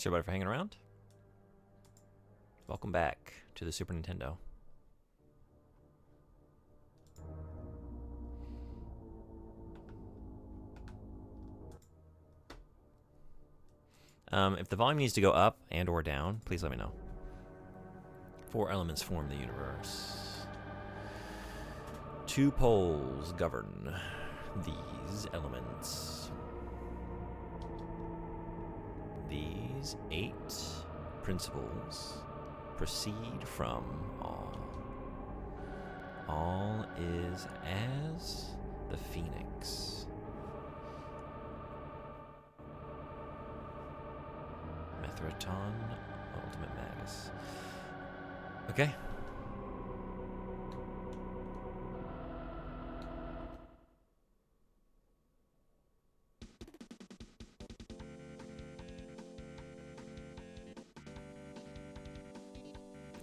Thanks everybody for hanging around. Welcome back to the Super Nintendo. If the volume needs to go up and or down, please let me know. 4 elements form the universe. 2 poles govern these elements. These 8 principles proceed from all. All is as the phoenix. Mithraton, Ultimate Magus. Okay.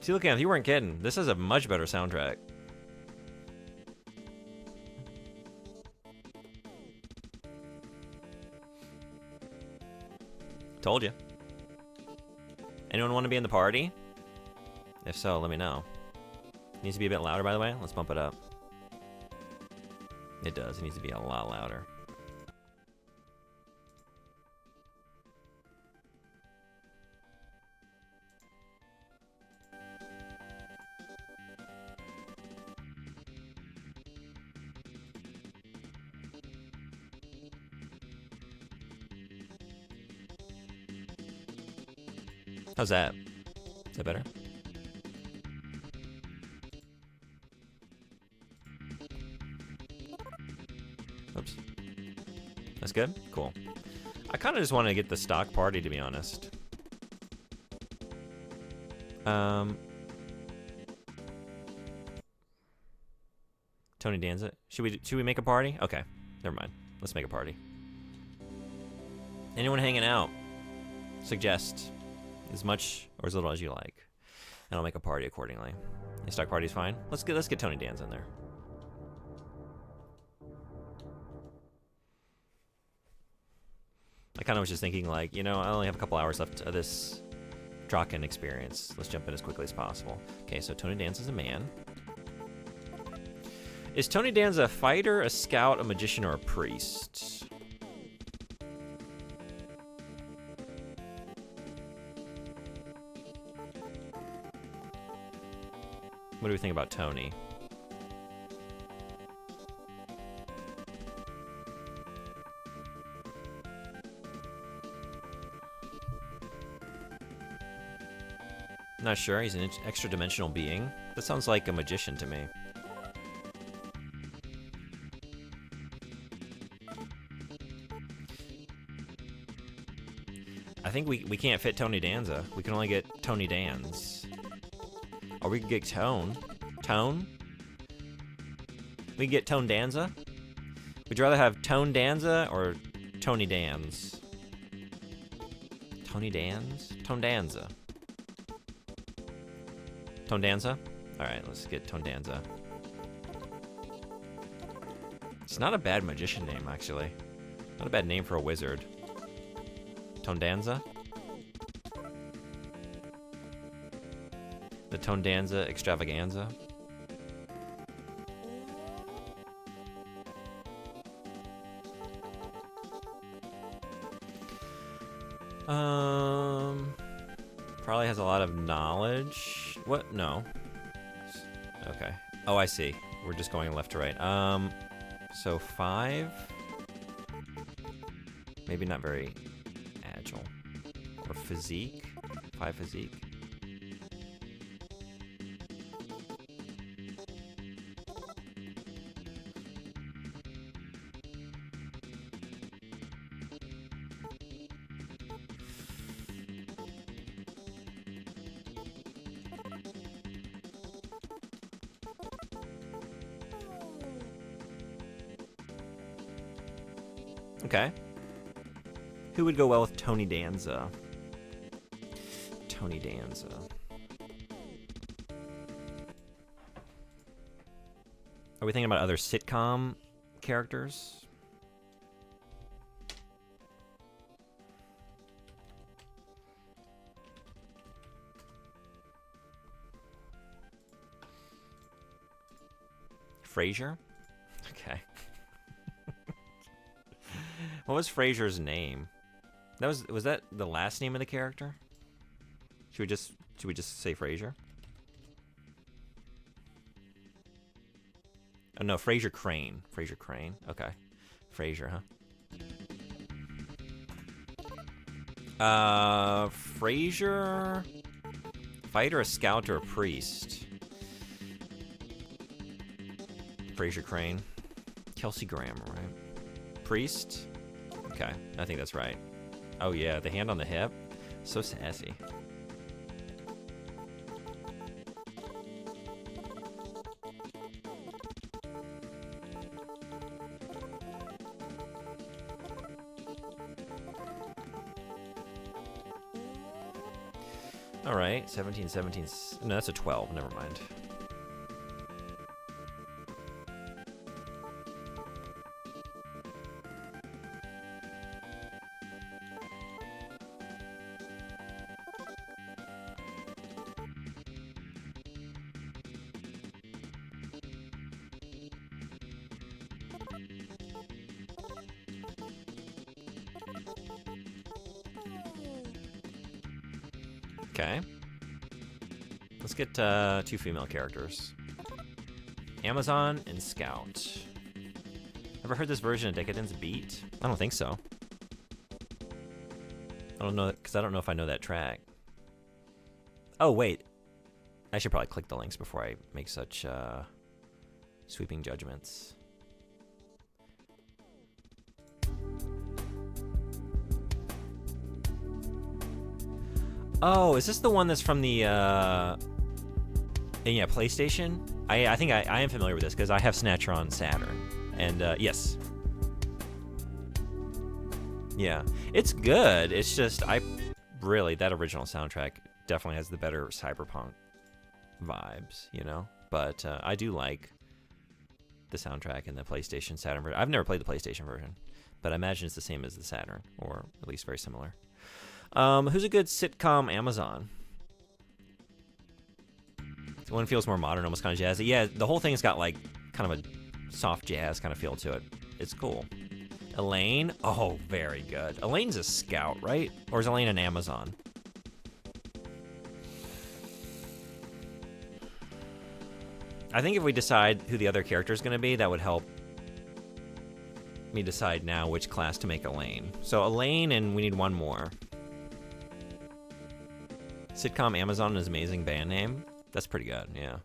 See, look, Anth, you weren't kidding. This is a much better soundtrack. Told you. Anyone want to be in the party? If so, let me know. Needs to be a bit louder, by the way. Let's bump it up. It does. It needs to be a lot louder. How's that? Is that better? Oops. That's good? Cool. I kind of just want to get the stock party, to be honest. Tony Danza. Should we make a party? Okay. Never mind. Let's make a party. Anyone hanging out? Suggest as much or as little as you like, and I'll make a party accordingly. The stock party's fine. Let's get Tony Danza in there. I kind of was just thinking, like, you know, I only have a couple hours left of this Drakkhen experience. Let's jump in as quickly as possible. Okay, so Tony Danza's a man. Is Tony Danza a fighter, a scout, a magician, or a priest? What do we think about Tony? Not sure. He's an extra-dimensional being. That sounds like a magician to me. I think we can't fit Tony Danza. We can only get Tony Danz. Or we could get Tone. Tone? We could get Tone Danza? Would you rather have Tone Danza or Tony Danz? Tony Danz? Tone Danza. Tone Danza? Alright, let's get Tone Danza. It's not a bad magician name, actually. Not a bad name for a wizard. Tone Danza? The Tone Danza extravaganza. Probably has a lot of knowledge. What? No. Okay. Oh, I see. We're just going left to right. So 5. Maybe not very agile. Or physique. 5 physique. Okay. Who would go well with Tony Danza? Tony Danza. Are we thinking about other sitcom characters? Frasier? Okay. What was Frasier's name? Was that the last name of the character? Should we just say Frasier? Oh no, Frasier Crane. Frasier Crane. Okay. Frasier, huh? Frasier, fighter, a scout, or a priest? Frasier Crane. Kelsey Grammer, right? Priest? Okay, I think that's right. Oh yeah, the hand on the hip. So sassy. All right, 17, 17. No, that's a 12. Never mind. Okay. Let's get 2 female characters. Amazon and Scout. Ever heard this version of Decadence Beat? I don't think so. I don't know, because I don't know if I know that track. Oh, wait. I should probably click the links before I make such sweeping judgments. Oh, is this the one that's from the yeah, PlayStation? I think I am familiar with this because I have Snatcher on Saturn. And yes. Yeah. It's good. It's just that original soundtrack definitely has the better cyberpunk vibes, you know? But I do like the soundtrack in the PlayStation Saturn version. I've never played the PlayStation version, but I imagine it's the same as the Saturn, or at least very similar. Who's a good sitcom Amazon? One feels more modern, almost kind of jazzy. Yeah, the whole thing's got like kind of a soft jazz kind of feel to it. It's cool. Elaine? Oh, very good. Elaine's a scout, right? Or is Elaine an Amazon? I think if we decide who the other character is going to be, that would help me decide now which class to make Elaine. So Elaine, and we need one more. Sitcom Amazon is amazing band name. That's pretty good, yeah.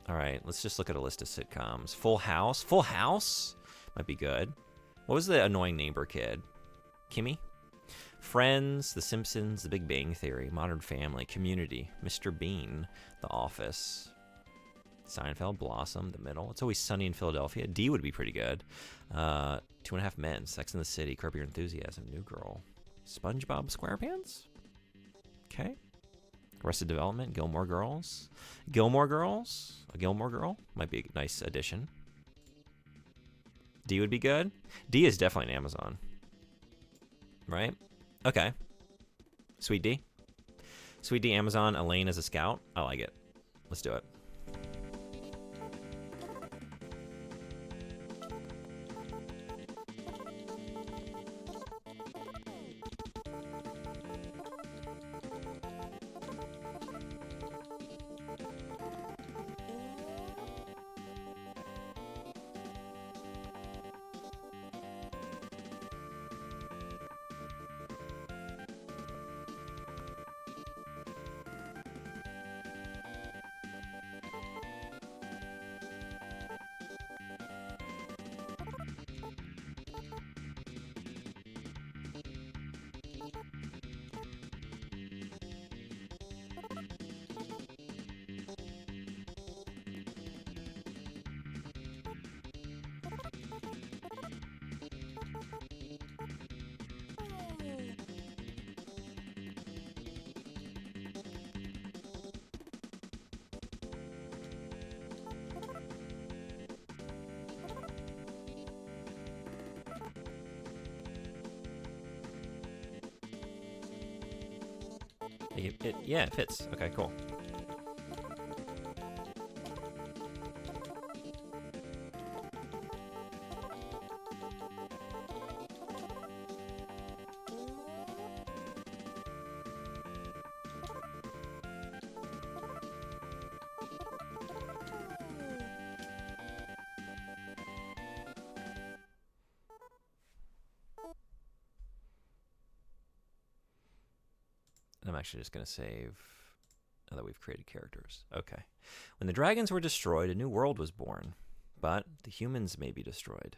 All right, let's just look at a list of sitcoms. Full House? Full House? Might be good. What was the annoying neighbor kid? Kimmy? Friends, The Simpsons, The Big Bang Theory, Modern Family, Community, Mr. Bean, The Office, Seinfeld, Blossom, The Middle. It's Always Sunny in Philadelphia. D would be pretty good. 2.5 Men, Sex and the City, Curb Your Enthusiasm, New Girl, SpongeBob SquarePants. Okay. Arrested Development, Gilmore Girls. Gilmore Girls? A Gilmore Girl? Might be a nice addition. D would be good. D is definitely an Amazon. Right? Okay. Sweet D. Sweet D, Amazon, Elaine as a scout. I like it. Let's do it. Yeah, it fits. Okay, cool. I'm actually just going to save now that we've created characters. Okay. When the dragons were destroyed, a new world was born. But the humans may be destroyed.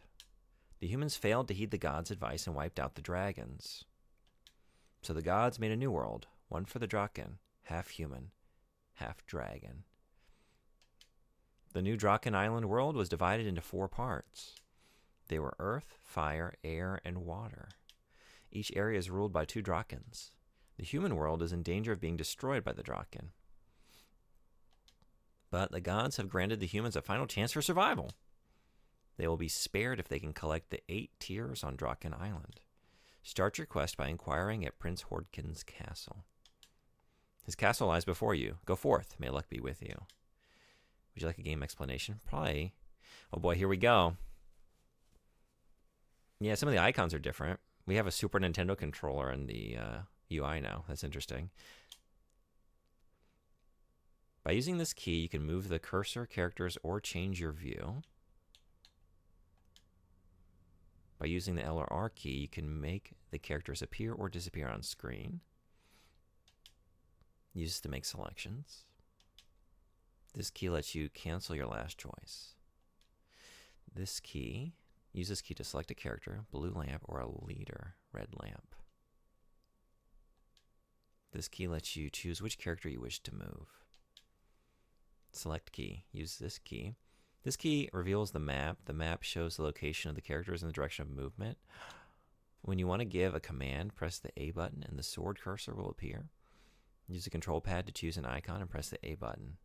The humans failed to heed the gods' advice and wiped out the dragons. So the gods made a new world, one for the Drakkhen, half human, half dragon. The new Drakkhen Island world was divided into 4 parts. They were earth, fire, air, and water. Each area is ruled by 2 Drakkhens. The human world is in danger of being destroyed by the Drakkhen. But the gods have granted the humans a final chance for survival. They will be spared if they can collect the 8 tiers on Drakkhen Island. Start your quest by inquiring at Prince Hordkin's castle. His castle lies before you. Go forth. May luck be with you. Would you like a game explanation? Probably. Oh boy, here we go. Yeah, some of the icons are different. We have a Super Nintendo controller in the UI now. That's interesting. By using this key, you can move the cursor, characters, or change your view. By using the L or R key, you can make the characters appear or disappear on screen. Use this to make selections. This key lets you cancel your last choice. Use this key to select a character, blue lamp, or a leader, red lamp. This key lets you choose which character you wish to move. Select key. Use this key. This key reveals the map. The map shows the location of the characters and the direction of movement. When you want to give a command, press the A button and the sword cursor will appear. Use the control pad to choose an icon and press the A button.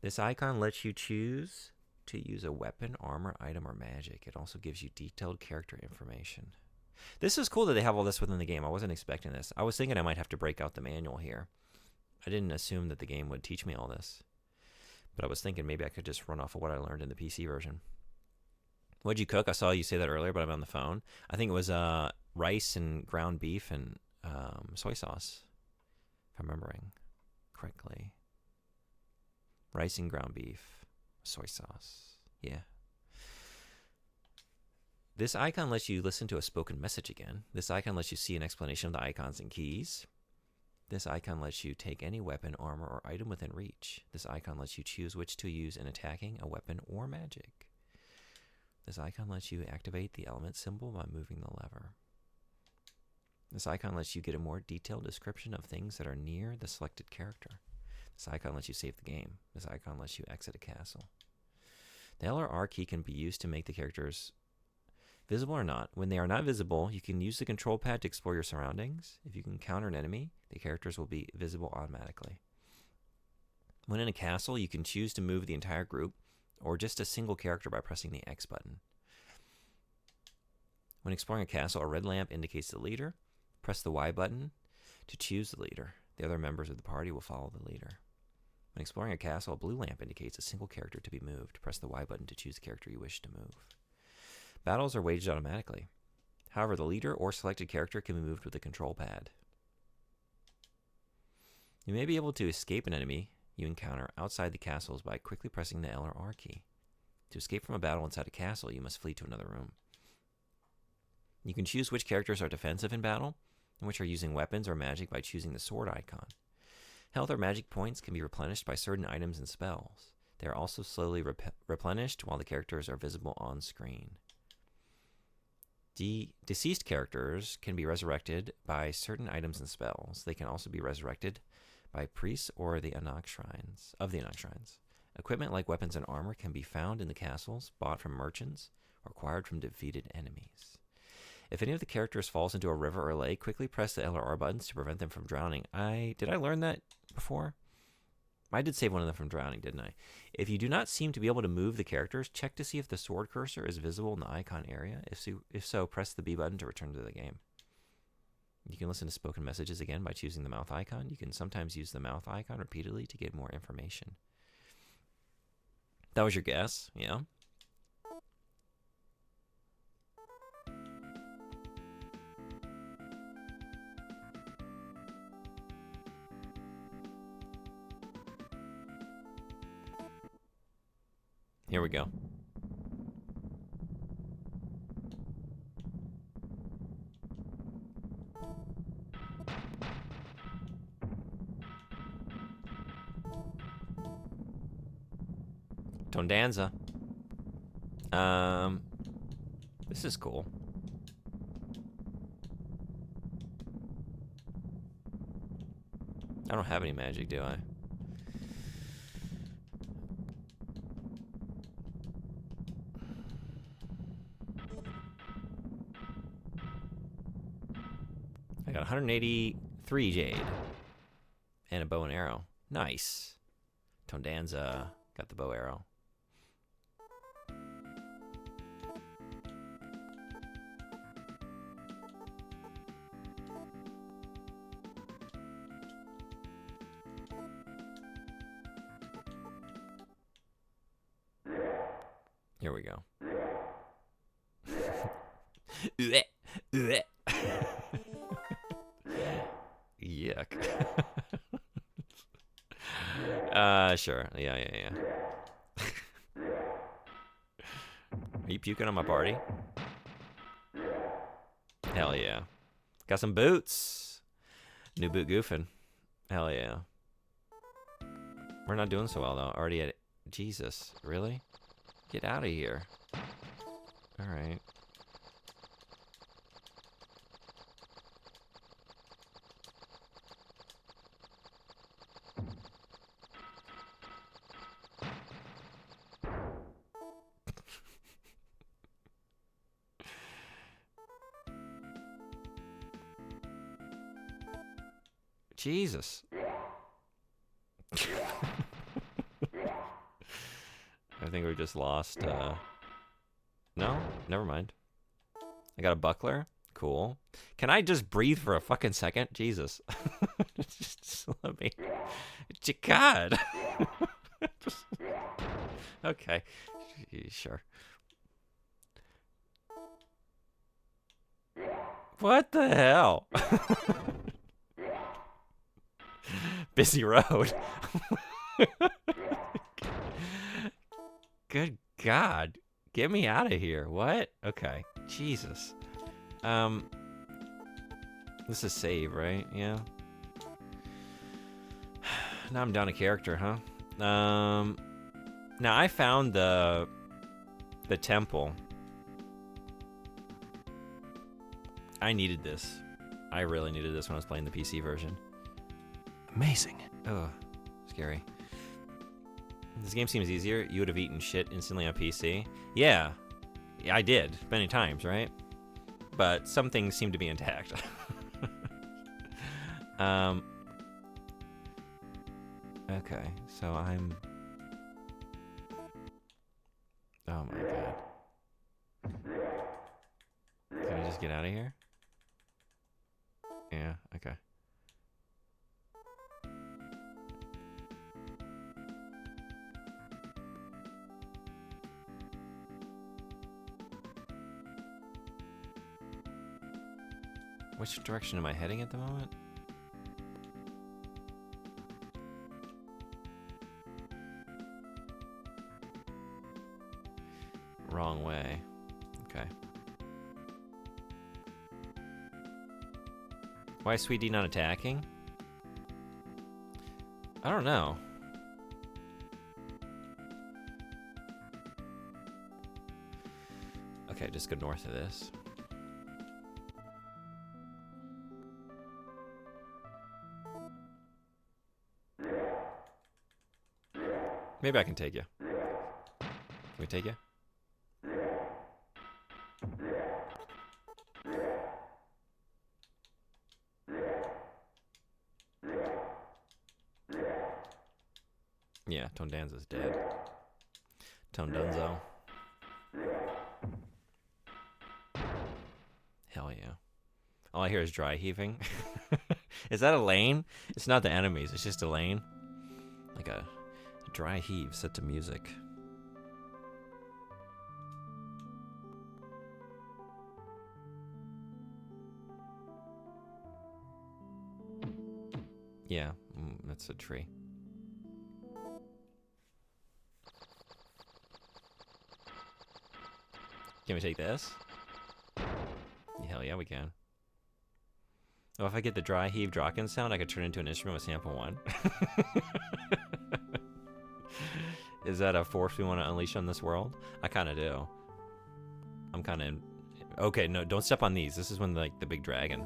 This icon lets you choose to use a weapon, armor, item, or magic. It also gives you detailed character information. This is cool that they have all this within the game. I wasn't expecting this. I was thinking I might have to break out the manual here. I didn't assume that the game would teach me all this. But I was thinking maybe I could just run off of what I learned in the PC version. What'd you cook? I saw you say that earlier, but I'm on the phone. I think it was rice and ground beef and soy sauce, if I'm remembering correctly. Rice and ground beef, soy sauce. Yeah. This icon lets you listen to a spoken message again. This icon lets you see an explanation of the icons and keys. This icon lets you take any weapon, armor, or item within reach. This icon lets you choose which to use in attacking, a weapon, or magic. This icon lets you activate the element symbol by moving the lever. This icon lets you get a more detailed description of things that are near the selected character. This icon lets you save the game. This icon lets you exit a castle. The L or R key can be used to make the characters visible or not. When they are not visible, you can use the control pad to explore your surroundings. If you can counter an enemy, the characters will be visible automatically. When in a castle, you can choose to move the entire group or just a single character by pressing the X button. When exploring a castle, a red lamp indicates the leader. Press the Y button to choose the leader. The other members of the party will follow the leader. When exploring a castle, a blue lamp indicates a single character to be moved. Press the Y button to choose the character you wish to move. Battles are waged automatically. However, the leader or selected character can be moved with the control pad. You may be able to escape an enemy you encounter outside the castles by quickly pressing the L or R key. To escape from a battle inside a castle, you must flee to another room. You can choose which characters are defensive in battle and which are using weapons or magic by choosing the sword icon. Health or magic points can be replenished by certain items and spells. They are also slowly replenished while the characters are visible on screen. Deceased characters can be resurrected by certain items and spells. They can also be resurrected by priests or the Anak shrines. Equipment like weapons and armor can be found in the castles, bought from merchants, or acquired from defeated enemies. If any of the characters falls into a river or lake, quickly press the L or R buttons to prevent them from drowning. Did I learn that before? I did save one of them from drowning, didn't I? If you do not seem to be able to move the characters, check to see if the sword cursor is visible in the icon area. If so, press the B button to return to the game. You can listen to spoken messages again by choosing the mouth icon. You can sometimes use the mouth icon repeatedly to get more information. That was your guess, yeah? Here we go. Tone Danza. This is cool. I don't have any magic, do I? I got 183 jade. And a bow and arrow. Nice. Tone Danza got the bow arrow. Here we go. Yuck. Sure. Yeah. Are you puking on my party? Hell yeah. Got some boots. New boot goofing. Hell yeah. We're not doing so well though. Already at Jesus. Really? Get out of here. Alright. Jesus. I think we just lost, no? Never mind. I got a buckler. Cool. Can I just breathe for a fucking second? Jesus. just let me... God. Okay. Sure. What the hell? Busy road. Good God. Get me out of here. What? Okay. Jesus. This is save, right? Yeah. Now I'm down a character, huh? Now I found the temple. I needed this. I really needed this when I was playing the PC version. Amazing. Oh, scary. This game seems easier. You would have eaten shit instantly on PC. Yeah, I did many times, right? But some things seem to be intact. Okay, so I'm... Oh my God. Can I just get out of here? Yeah, okay. Which direction am I heading at the moment? Wrong way. Okay. Why is Sweet D not attacking? I don't know. Okay, just go north of this. Maybe I can take you. Can we take you? Yeah, Tone Danza's dead. Tone Dunzo. Hell yeah. All I hear is dry heaving. Is that a lane? It's not the enemies, it's just a lane. Like a dry heave set to music. Yeah, that's a tree. Can we take this? Hell yeah, we can. Oh, if I get the dry heave Drakkhen sound, I could turn into an instrument with sample 1. Is that a force we want to unleash on this world? I kind of do. I'm kind of... Okay, no, don't step on these. This is when, like, the big dragon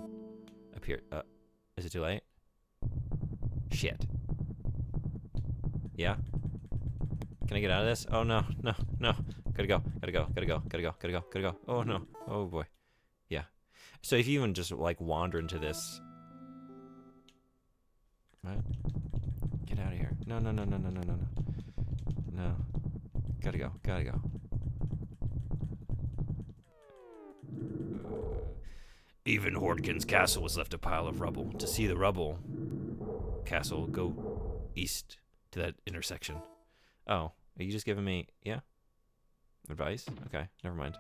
appeared. Is it too late? Shit. Yeah? Can I get out of this? Oh, no, no, no. Gotta go, gotta go, gotta go, gotta go, gotta go, gotta go. Oh, no. Oh, boy. Yeah. So if you even just, like, wander into this... What? Get out of here. No, no, no, no, no, no, no, no. No. Gotta go, gotta go. Even Hordkin's castle was left a pile of rubble. To see the rubble castle, go east to that intersection. Oh, are you just giving me, yeah? Advice? Okay, never mind.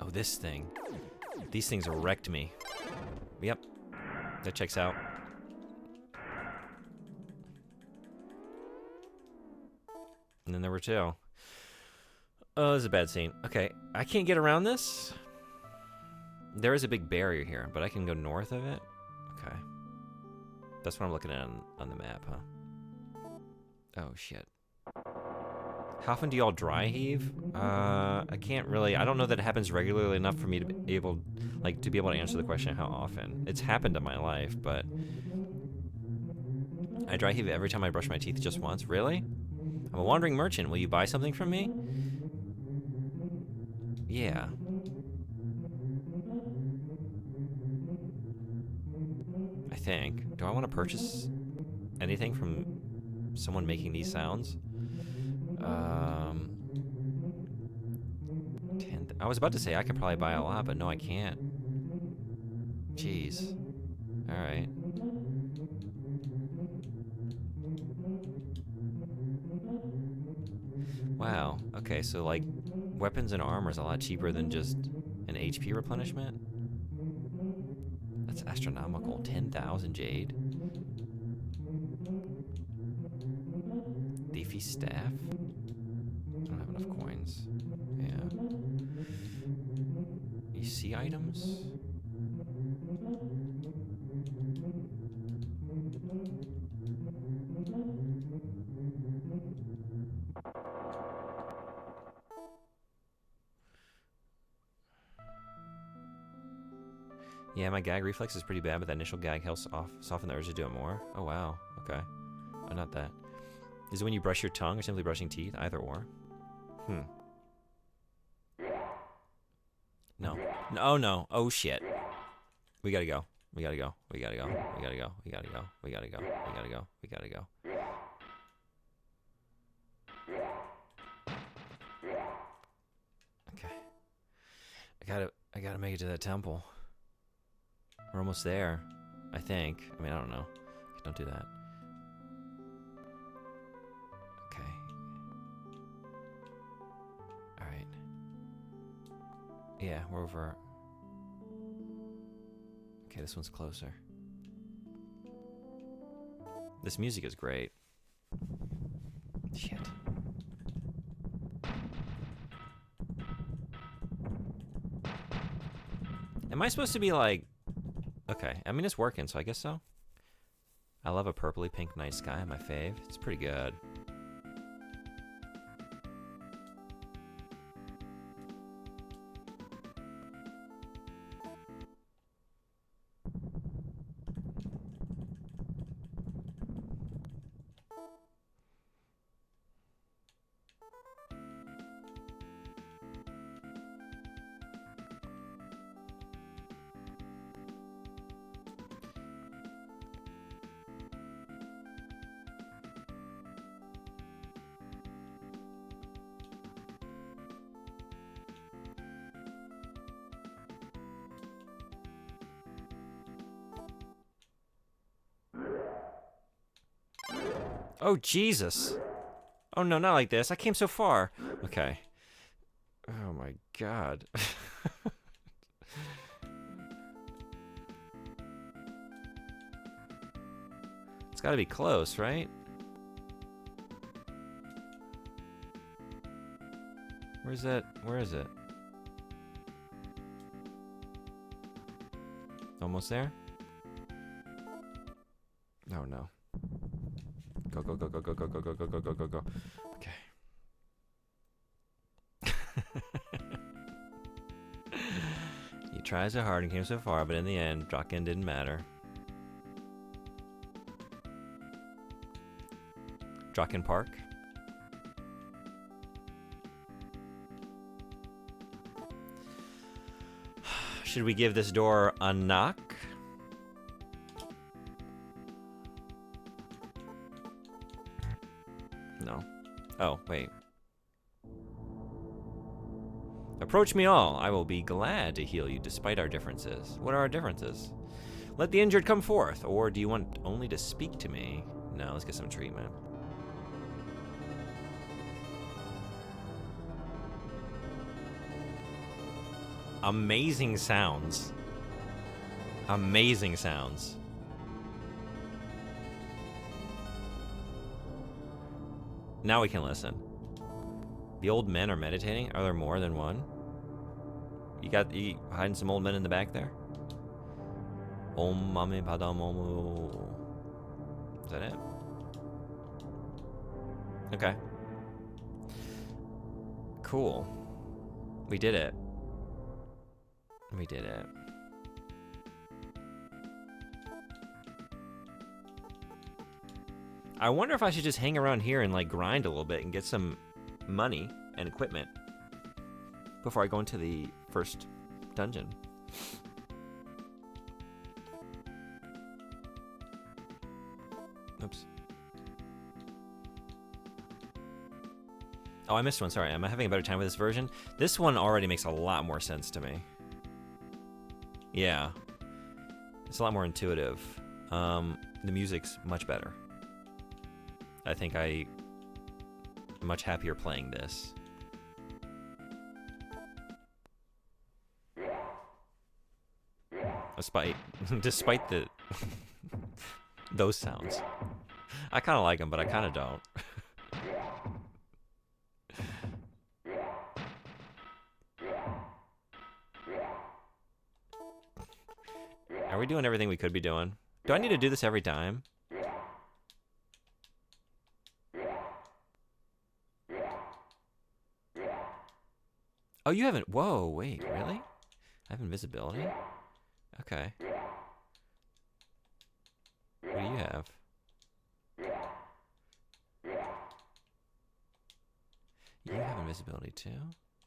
Oh, this thing. These things wrecked me. Yep, that checks out. And then there were two. Oh, this is a bad scene. Okay, I can't get around this. There is a big barrier here, but I can go north of it. Okay. That's what I'm looking at on the map, huh? Oh, shit. How often do y'all dry heave? I can't really... I don't know that it happens regularly enough for me to be able... Like, to be able to answer the question how often. It's happened in my life, but... I dry heave every time I brush my teeth just once. Really? I'm a wandering merchant. Will you buy something from me? Yeah. I think. Do I want to purchase anything from someone making these sounds? I was about to say I could probably buy a lot, but no, I can't. Jeez. Alright. Wow. Okay, so like weapons and armor is a lot cheaper than just an HP replenishment. That's astronomical. 10,000 jade. Thiefy staff. I don't have enough coins. Yeah. You see items? Yeah, my gag reflex is pretty bad, but that initial gag helps soften the urge to do it more. Oh, wow. Okay. Oh, not that. Is it when you brush your tongue or simply brushing teeth? Either or. Hmm. No. No, oh, no. Oh, shit. We gotta go. We gotta go. We gotta go. We gotta go. We gotta go. We gotta go. We gotta go. We gotta go. Okay. I gotta make it to that temple. We're almost there, I think. I mean, I don't know. Don't do that. Okay. Alright. Yeah, we're over. Okay, this one's closer. This music is great. Shit. Am I supposed to be like... Okay, I mean, it's working, so I guess so. I love a purpley pink night sky, my fave. It's pretty good. Oh, Jesus. Oh, no, not like this. I came so far. Okay. Oh, my God. It's got to be close, right? Where's that? Where is it? Almost there? Oh no. Go, go, go, go, go, go, go, go, go, go, go, go, go. Okay. You tried so hard and came so far, but in the end, Drakkhen didn't matter. Drakkhen Park. Should we give this door a knock? No. Oh, wait. Approach me all. I will be glad to heal you despite our differences. What are our differences? Let the injured come forth. Or do you want only to speak to me? No, let's get some treatment. Amazing sounds. Amazing sounds. Now we can listen. The old men are meditating. Are there more than one? You hiding some old men in the back there? Om Mame Padam Omu. Is that it? Okay. Cool. We did it. We did it. I wonder if I should just hang around here and like grind a little bit and get some money and equipment before I go into the first dungeon. Oops. Oh, I missed one. Sorry. Am I having a better time with this version? This one already makes a lot more sense to me. Yeah. It's a lot more intuitive. The music's much better. I think I'm much happier playing this. Despite the those sounds. I kind of like them, but I kind of don't. Are we doing everything we could be doing? Do I need to do this every time? Oh, you haven't... Whoa, wait, really? I have invisibility? Okay. What do you have? You have invisibility too?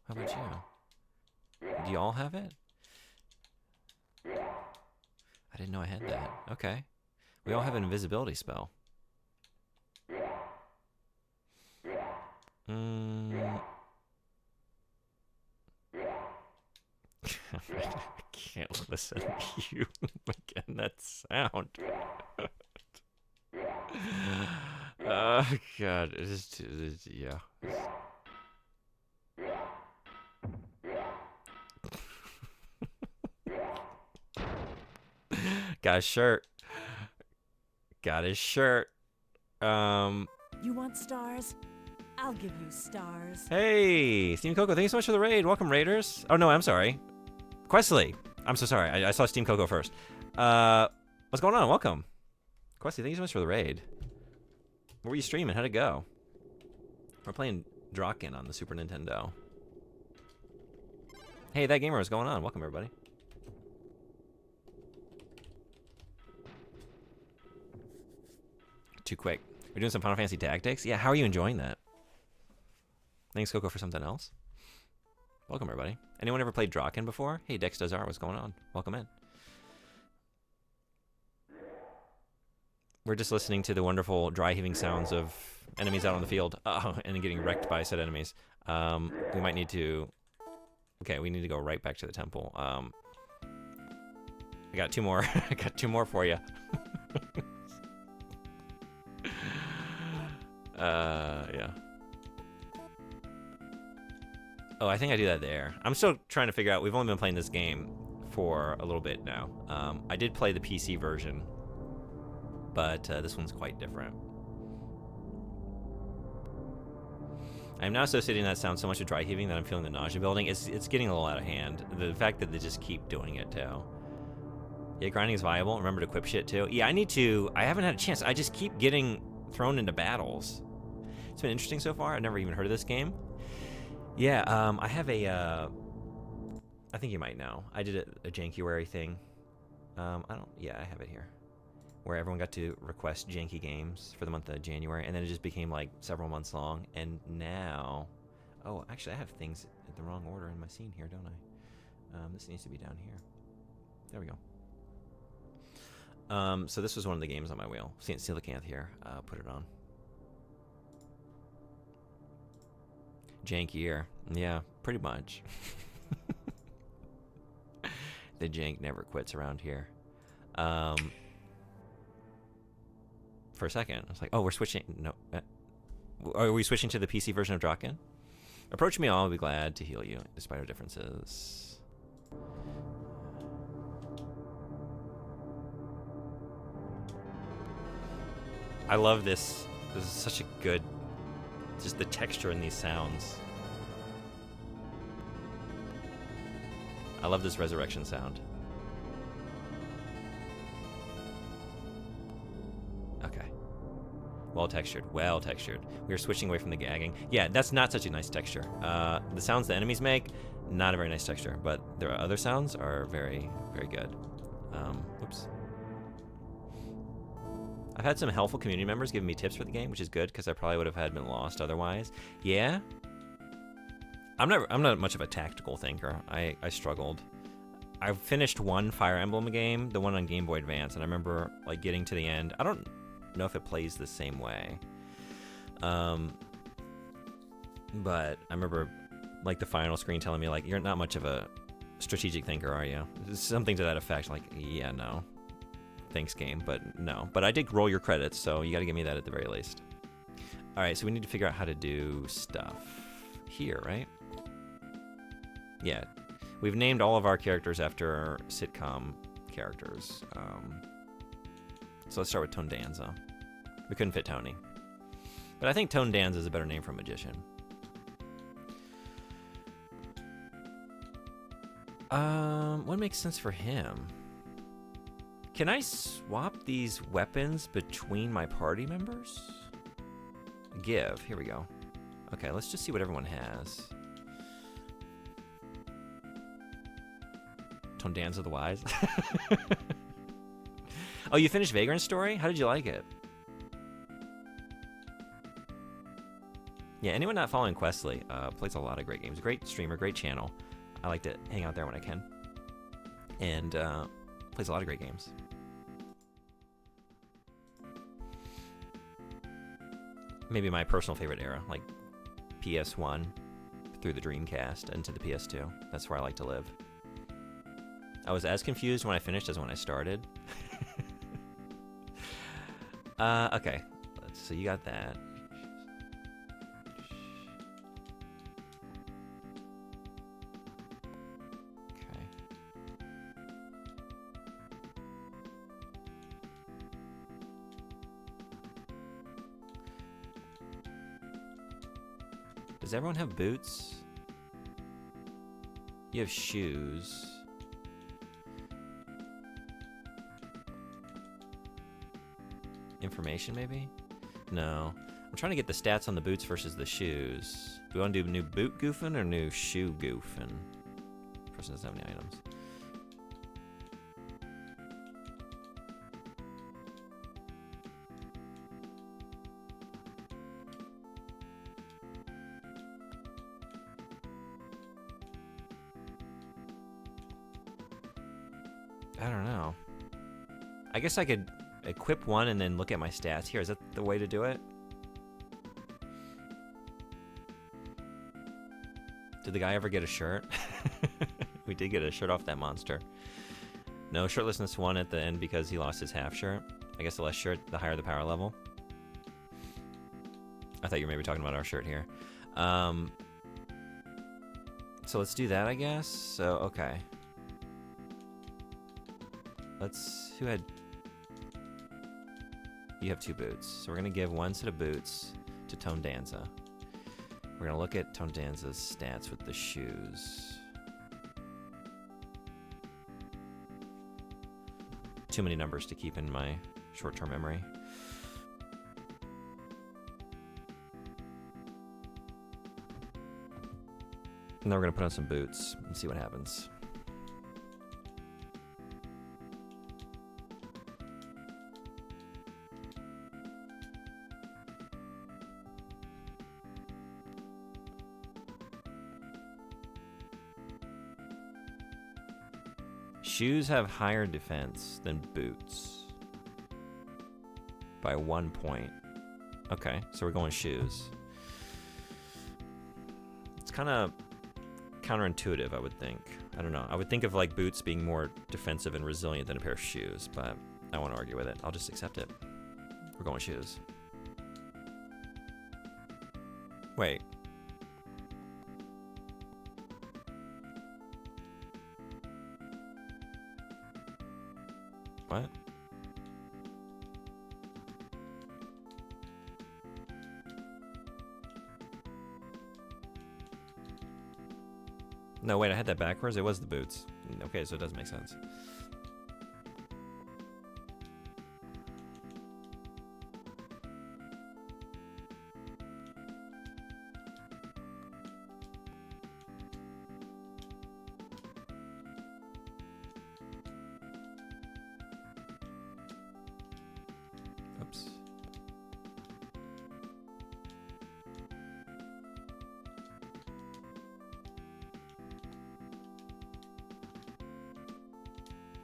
How about you? Do you all have it? I didn't know I had that. Okay. We all have an invisibility spell. I can't listen to you again. That sound. Oh God, it is yeah. Got his shirt. Got his shirt. You want stars? I'll give you stars. Hey, Steam Coco, thank you so much for the raid. Welcome, Raiders. Oh no, I'm sorry. Questly. I'm so sorry. I saw Steam Coco first. What's going on? Welcome. Questly, thank you so much for the raid. What were you streaming? How'd it go? We're playing Drakkhen on the Super Nintendo. Hey, that gamer, what's going on? Welcome, everybody. Too quick. We're doing some Final Fantasy Tactics? Yeah, how are you enjoying that? Thanks, Coco, for something else. Welcome, everybody. Anyone ever played Drakkhen before? Hey, Dex Dazar, what's going on? Welcome in. We're just listening to the wonderful dry heaving sounds of enemies out on the field and getting wrecked by said enemies. We might need to... Okay, we need to go right back to the temple. I got two more. I got two more for you. Yeah. Oh, I think I do that there. I'm still trying to figure out. We've only been playing this game for a little bit now. I did play the PC version, but this one's quite different. I'm now associating that sound so much with dry heaving that I'm feeling the nausea building. It's getting a little out of hand. The fact that they just keep doing it too. Yeah, grinding is viable. Remember to equip shit too. Yeah, I haven't had a chance. I just keep getting thrown into battles. It's been interesting so far. I've never even heard of this game. Yeah, I have a, I think you might know. I did a Jankuary thing. Yeah, I have it here. Where everyone got to request janky games for the month of January, and then it just became like several months long, and now, oh, actually I have things in the wrong order in my scene here, don't I? This needs to be down here. There we go. So this was one of the games on my wheel. Coelacanth here. Put it on. Jankier. Yeah, pretty much. The jank never quits around here. For a second, I was like, oh, we're switching. No. Are we switching to the PC version of Drakkhen? Approach me, I'll be glad to heal you, despite our differences. I love this. This is such a good, just the texture in these sounds. I love this resurrection sound. Okay. Well textured, well textured. We are switching away from the gagging. Yeah, that's not such a nice texture. The sounds the enemies make, not a very nice texture, but their other sounds are very, very good. Oops. I've had some helpful community members giving me tips for the game, which is good because I probably would have been lost otherwise. Yeah. I'm not much of a tactical thinker. I struggled. I finished one Fire Emblem game, the one on Game Boy Advance, and I remember like getting to the end. I don't know if it plays the same way. But I remember like the final screen telling me like, you're not much of a strategic thinker, are you? Something to that effect. Like, yeah, no. Thanks, game, but no. But I did roll your credits, so you got to give me that at the very least. All right, so we need to figure out how to do stuff here, right? Yeah, we've named all of our characters after sitcom characters. So let's start with Tone Danza. We couldn't fit Tony, but I think Tone Danza is a better name for a magician. What makes sense for him? Can I swap these weapons between my party members? Give. Here we go. Okay, let's just see what everyone has. Tone Danza the Wise. Oh, you finished Vagrant Story? How did you like it? Yeah, anyone not following Questly plays a lot of great games. Great streamer, great channel. I like to hang out there when I can. And plays a lot of great games. Maybe my personal favorite era, like PS1 through the Dreamcast into the PS2. That's where I like to live. I was as confused when I finished as when I started. Okay, so you got that. Does everyone have boots? You have shoes. Information, maybe? No. I'm trying to get the stats on the boots versus the shoes. Do we want to do new boot goofing or new shoe goofing? Person doesn't have any items. I don't know. I guess I could equip one and then look at my stats here. Is that the way to do it? Did the guy ever get a shirt? We did get a shirt off that monster. No, shirtlessness 1 at the end because he lost his half shirt. I guess the less shirt, the higher the power level. I thought you were maybe talking about our shirt here. So let's do that, I guess. So, okay. Who had... You have 2 boots. So we're going to give 1 set of boots to Tone Danza. We're going to look at Tone Danza's stats with the shoes. too many numbers to keep in my short-term memory. And then we're gonna put on some boots and see what happens. Shoes have higher defense than boots by 1 point. Okay, so we're going shoes. It's kind of counterintuitive, I would think. I don't know. I would think of like boots being more defensive and resilient than a pair of shoes, but I won't argue with it. I'll just accept it. We're going shoes. Wait. What? No, wait, I had that backwards. It was the boots. Okay, so it does make sense. Oops.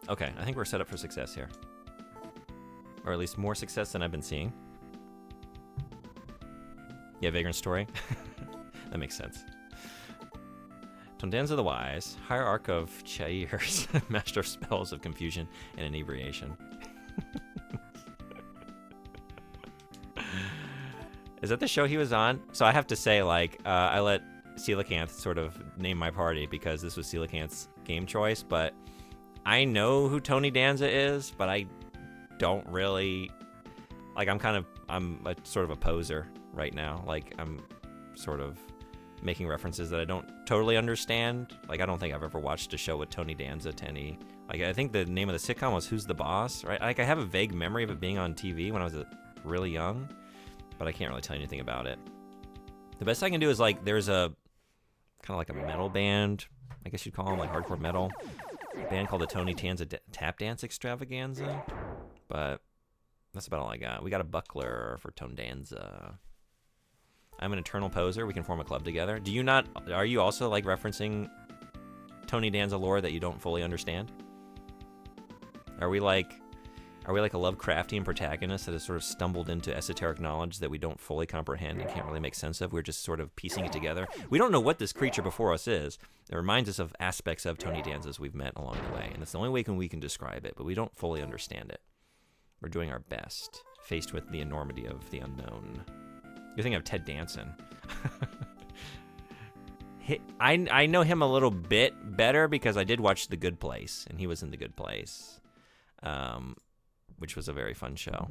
Okay, I think we're set up for success here. Or at least more success than I've been seeing. Yeah, Vagrant Story. That makes sense. Tondanza the Wise, Hierarch of Chairs, Master of Spells of Confusion and Inebriation. Is that the show he was on? So I have to say, like, I let Coelacanth sort of name my party because this was Coelacanth's game choice, but I know who Tony Danza is, but I don't really, like, I'm a sort of a poser right now. Like, I'm sort of making references that I don't totally understand. Like, I don't think I've ever watched a show with Tony Danza to any, like, I think the name of the sitcom was Who's the Boss, right? Like, I have a vague memory of it being on TV when I was really young, but I can't really tell you anything about it. The best I can do is, like, there's a kind of like a metal band, I guess you'd call them, like hardcore metal band called the Tony Danza Tap Dance Extravaganza, but that's about all I got. We got a buckler for Tone Danza. I'm an eternal poser. We can form a club together. Do you not? Are you also like referencing Tony Danza lore that you don't fully understand? Are we like a Lovecraftian protagonist that has sort of stumbled into esoteric knowledge that we don't fully comprehend and can't really make sense of? We're just sort of piecing it together. We don't know what this creature before us is. It reminds us of aspects of Tony Danza's we've met along the way, and it's the only way we can describe it, but we don't fully understand it. We're doing our best, faced with the enormity of the unknown. You're thinking of Ted Danson. I know him a little bit better because I did watch The Good Place, and he was in The Good Place, which was a very fun show.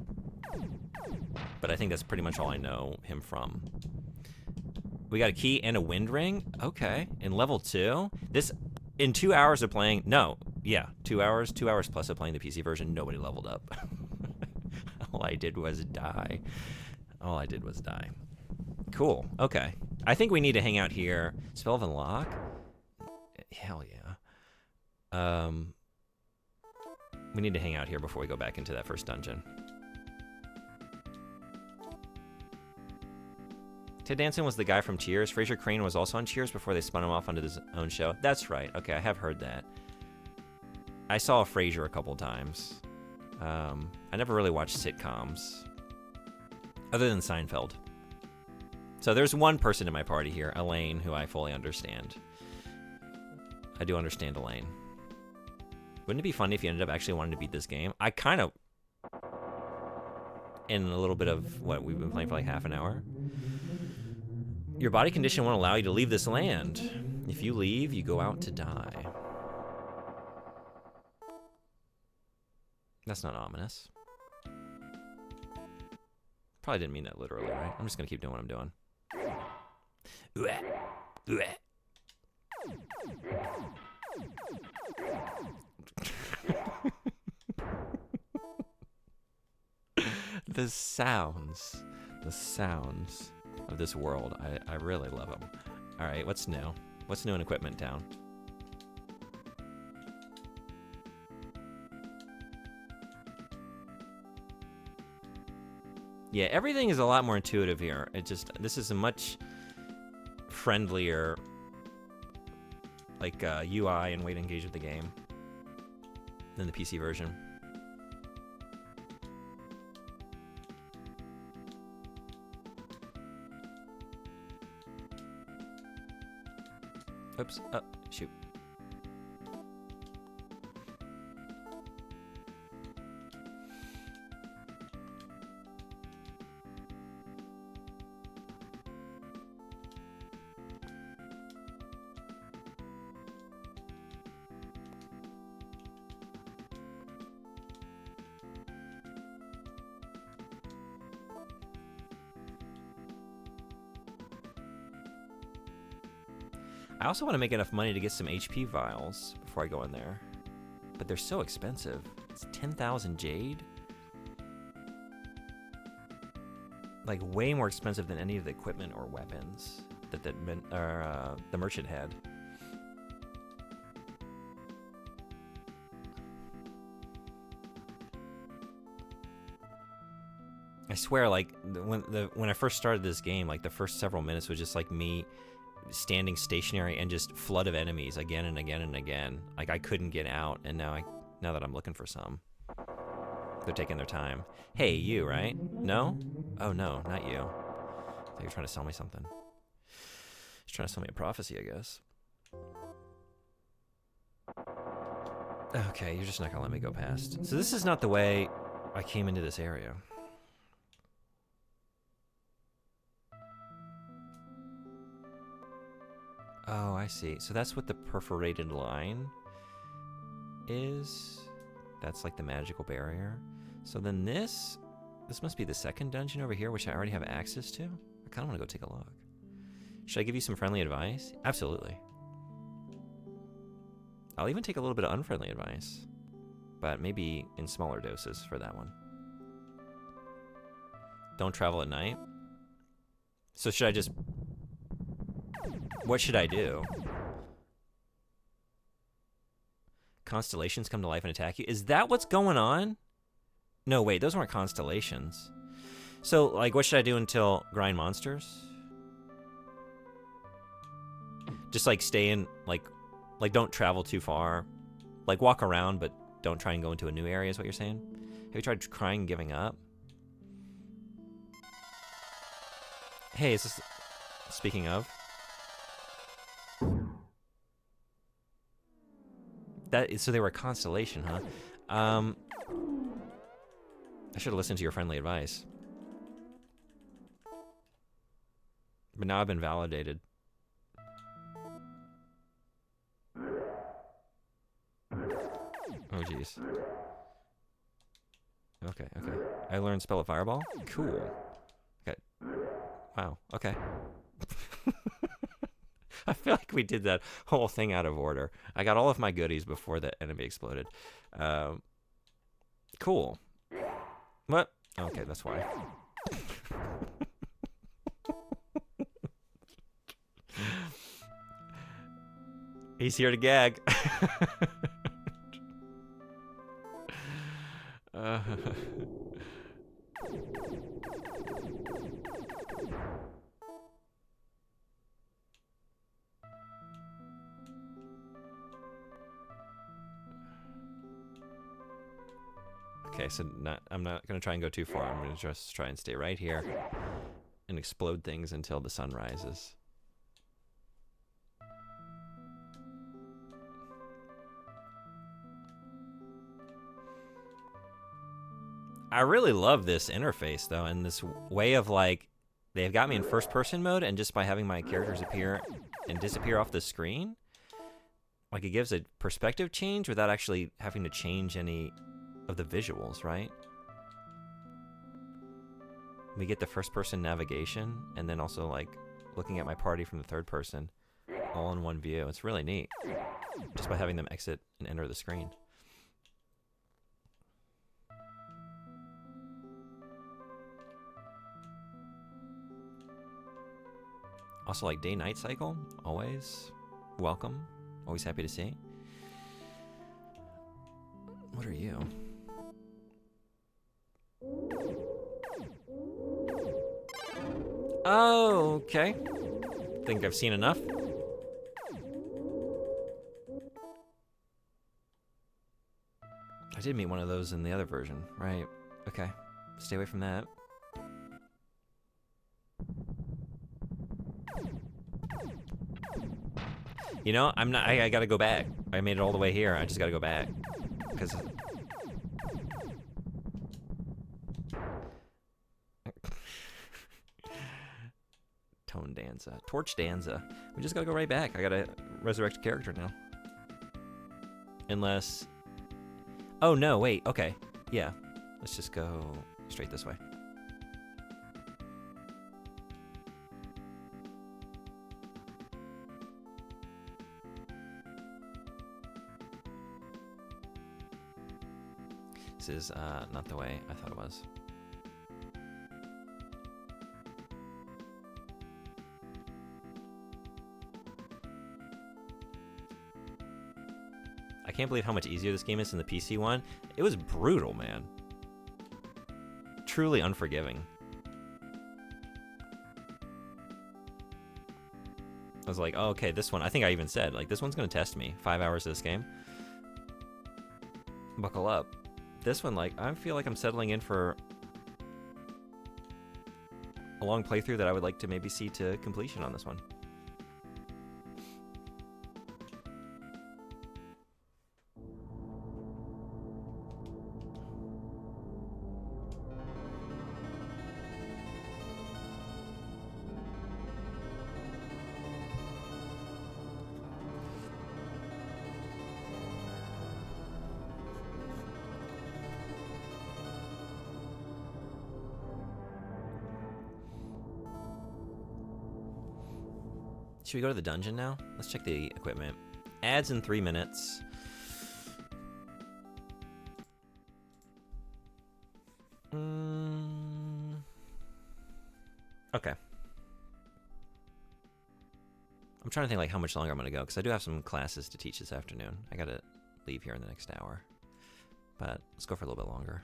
But I think that's pretty much all I know him from. We got a key and a wind ring. Okay, in level 2. This, in 2 hours of playing, 2 hours plus of playing the PC version, nobody leveled up. All I did was die. Cool, okay. I think we need to hang out here. Spell of Unlock? Hell yeah. We need to hang out here before we go back into that first dungeon. Ted Danson was the guy from Cheers. Fraser Crane was also on Cheers before they spun him off onto his own show. That's right. Okay, I have heard that. I saw Frasier a couple times. I never really watched sitcoms, other than Seinfeld. So there's one person in my party here, Elaine, who I fully understand. I do understand Elaine. Wouldn't it be funny if you ended up actually wanting to beat this game? I kind of, in a little bit of what we've been playing for like half an hour. Your body condition won't allow you to leave this land. If you leave, you go out to die. That's not ominous. Probably didn't mean that literally, right? I'm just gonna keep doing what I'm doing. The sounds of this world. I really love them. All right, what's new? What's new in Equipment Town? Yeah, everything is a lot more intuitive here. This is a much friendlier like UI and way to engage with the game than the PC version. Oops. Oh, shoot. I also want to make enough money to get some HP vials before I go in there. But they're so expensive. It's 10,000 jade? Like, way more expensive than any of the equipment or weapons that the merchant had. I swear, like, when I first started this game, like, the first several minutes was just, like, me standing stationary and just flood of enemies again and again and again. Like, I couldn't get out, and now that I'm looking for some, they're taking their time. Hey, you, right? No? Oh, no, not you. I thought you were trying to sell me something. Just trying to sell me a prophecy, I guess. Okay, you're just not gonna let me go past. So this is not the way I came into this area. Oh, I see. So that's what the perforated line is. That's like the magical barrier. So then this must be the second dungeon over here, which I already have access to. I kind of want to go take a look. Should I give you some friendly advice? Absolutely. I'll even take a little bit of unfriendly advice, but maybe in smaller doses for that one. Don't travel at night. So should I just... What should I do? Constellations come to life and attack you? Is that what's going on? No, wait, those weren't constellations. So, like, what should I do until grind monsters? Just, like, stay in, like, don't travel too far. Like, walk around, but don't try and go into a new area is what you're saying? Have you tried crying and giving up? Hey, is this... Speaking of... So they were a constellation, huh? I should have listened to your friendly advice. But now I've been validated. Oh, jeez. Okay. I learned Spell of Fireball? Cool. Okay. Wow, okay. I feel like we did that whole thing out of order. I got all of my goodies before the enemy exploded. Cool. What? Okay, that's why. He's here to gag. Okay, so I'm not going to try and go too far. I'm going to just try and stay right here and explode things until the sun rises. I really love this interface, though, and this way of, like, they've got me in first-person mode, and just by having my characters appear and disappear off the screen, like, it gives a perspective change without actually having to change any of the visuals, right? We get the first-person navigation, and then also, like, looking at my party from the third person, all in one view. It's really neat, just by having them exit and enter the screen. Also, like day-night cycle, always welcome. Always happy to see. What are you? Oh, okay. Think I've seen enough. I did meet one of those in the other version, right? Okay, stay away from that. You know, I'm not. I gotta go back. I made it all the way here. I just gotta go back because. Tone Danza, Torch Danza. We just gotta go right back. I gotta resurrect a character now. Unless. Oh no! Wait. Okay. Yeah. Let's just go straight this way. This is not the way I thought it was. I can't believe how much easier this game is than the PC one. It was brutal, man. Truly unforgiving. I was like, oh, okay, this one, I think I even said, like, this one's gonna test me. 5 hours of this game. Buckle up. This one, like, I feel like I'm settling in for a long playthrough that I would like to maybe see to completion on this one. Should we go to the dungeon now? Let's check the equipment. Ads in 3 minutes. Okay. I'm trying to think like how much longer I'm gonna go because I do have some classes to teach this afternoon. I gotta leave here in the next hour, but let's go for a little bit longer.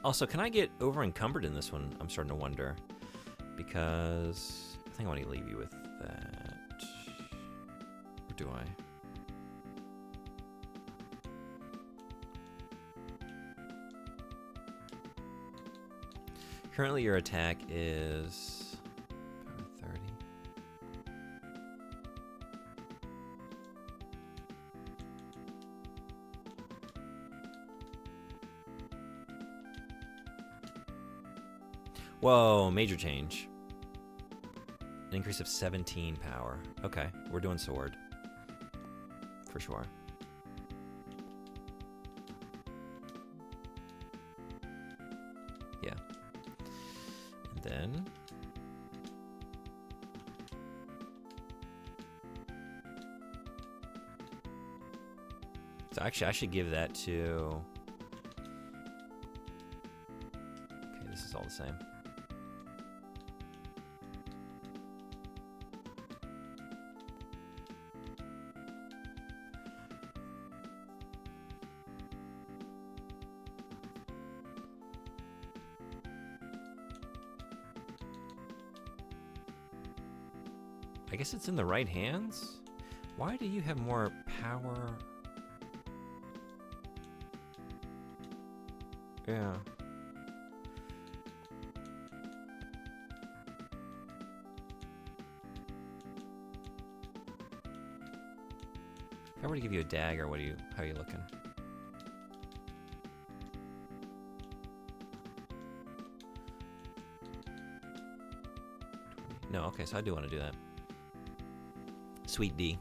Also, can I get over encumbered in this one? I'm starting to wonder. Because I think I want to leave you with that. Or do I? Currently your attack is 30. Whoa, major change. An increase of 17 power. Okay, we're doing sword. For sure. Yeah. And then... So actually, I should give that to... Okay, this is all the same. I guess it's in the right hands? Why do you have more power? Yeah. If I were to give you a dagger, how are you looking? No, okay, so I do want to do that. Sweet D.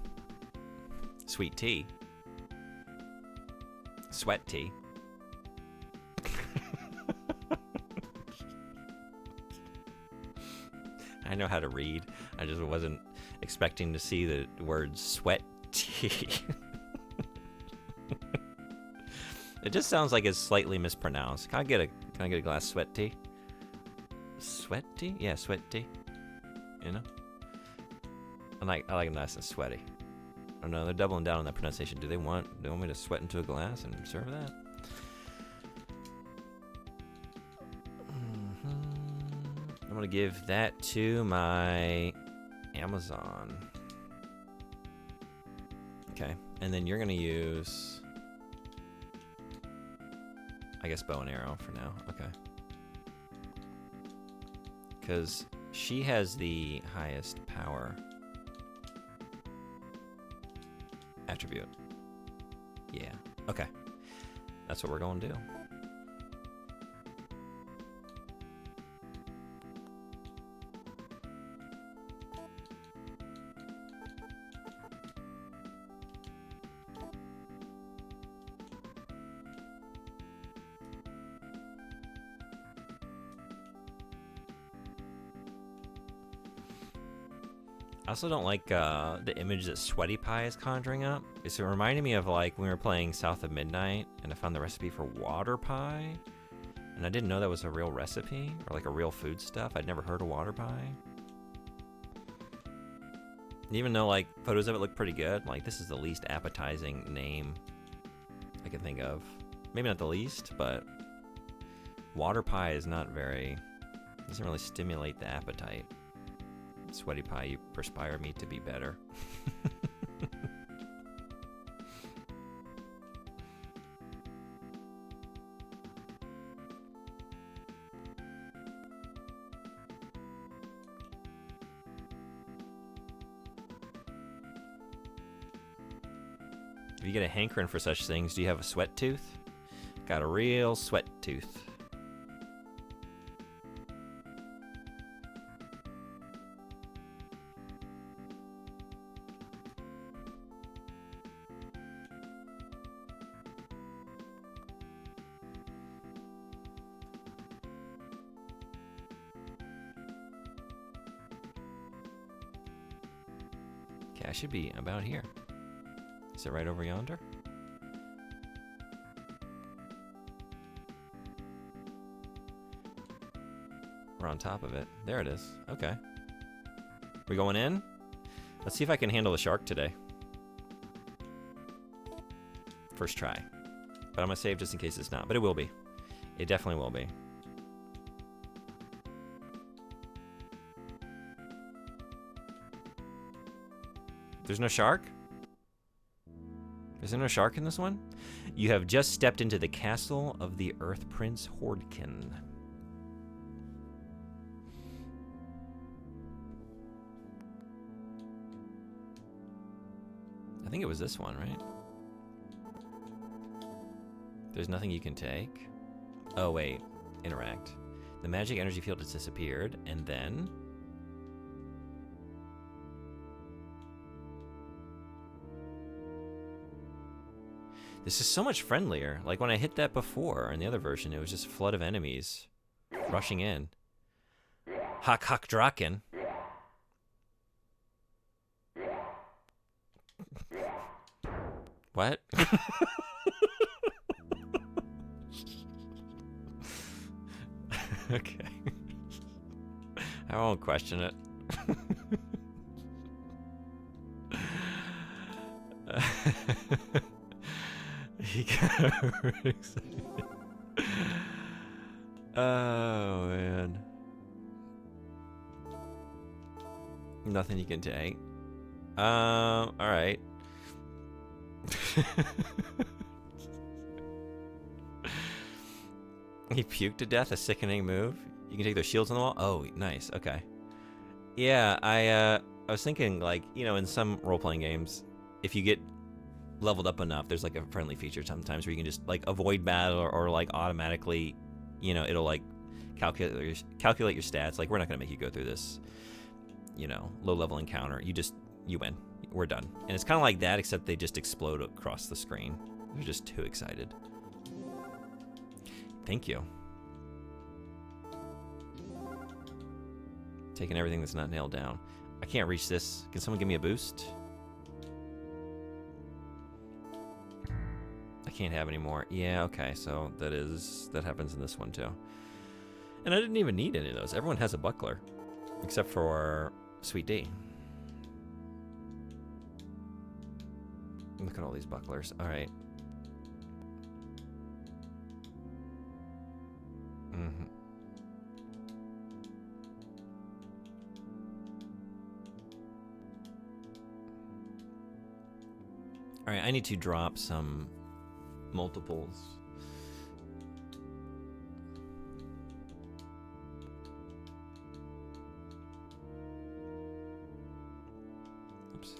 Sweet tea. Sweat tea. I know how to read. I just wasn't expecting to see the word sweat tea. It just sounds like it's slightly mispronounced. Can I get a glass of sweat tea? Sweat tea? Yeah, sweat tea. You know? I like them nice and sweaty. I don't know, they're doubling down on that pronunciation. Do they want me to sweat into a glass and serve that? I'm gonna give that to my Amazon. Okay, and then you're gonna use, I guess, bow and arrow for now. Okay. Because she has the highest power attribute. Yeah. Okay. That's what we're going to do. I also don't like the image that Sweaty Pie is conjuring up. It's reminding me of like when we were playing South of Midnight and I found the recipe for water pie. And I didn't know that was a real recipe or like a real food stuff. I'd never heard of water pie. Even though like photos of it look pretty good, like this is the least appetizing name I can think of. Maybe not the least, but water pie is not doesn't really stimulate the appetite. Sweaty Pie, you perspire me to be better. If you get a hankering for such things, do you have a sweat tooth? Got a real sweat tooth. Okay, I should be about here. Is it right over yonder? We're on top of it. There it is. Okay. We going in? Let's see if I can handle the shark today. First try. But I'm gonna save just in case it's not. But it will be. It definitely will be. There's no shark? Is there no shark in this one? You have just stepped into the castle of the Earth Prince Drakkhen. I think it was this one, right? There's nothing you can take. Oh, wait. Interact. The magic energy field has disappeared, and then... This is so much friendlier. Like when I hit that before in the other version, it was just a flood of enemies rushing in. Hak Drakkhen. What? Okay. I won't question it. He got really excited. Oh, man. Nothing you can take. Alright. He puked to death, a sickening move. You can take those shields on the wall? Oh, nice, okay. Yeah, I was thinking, like, you know, in some role-playing games, if you get leveled up enough, there's like a friendly feature sometimes where you can just like avoid battle or like automatically, you know, it'll like calculate your stats. Like, we're not gonna make you go through this, you know, low-level encounter. You win. We're done. And it's kind of like that, except they just explode across the screen. They're just too excited. Thank you. Taking everything that's not nailed down. I can't reach this. Can someone give me a boost? I can't have any more. Yeah, okay, so that happens in this one too. And I didn't even need any of those. Everyone has a buckler. Except for Sweet D. Look at all these bucklers. Alright. Alright, I need to drop some multiples. Oops.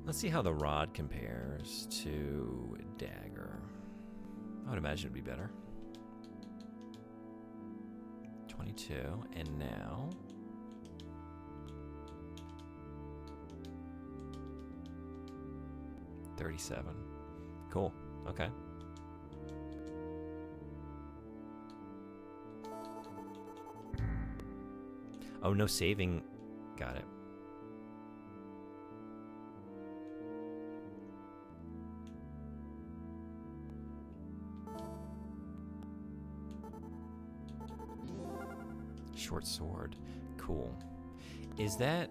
Let's see how the rod compares to dagger. I would imagine it'd be better. 22, and now 37. Cool. Okay. Oh, no saving. Got it. Short sword. Cool. Is that...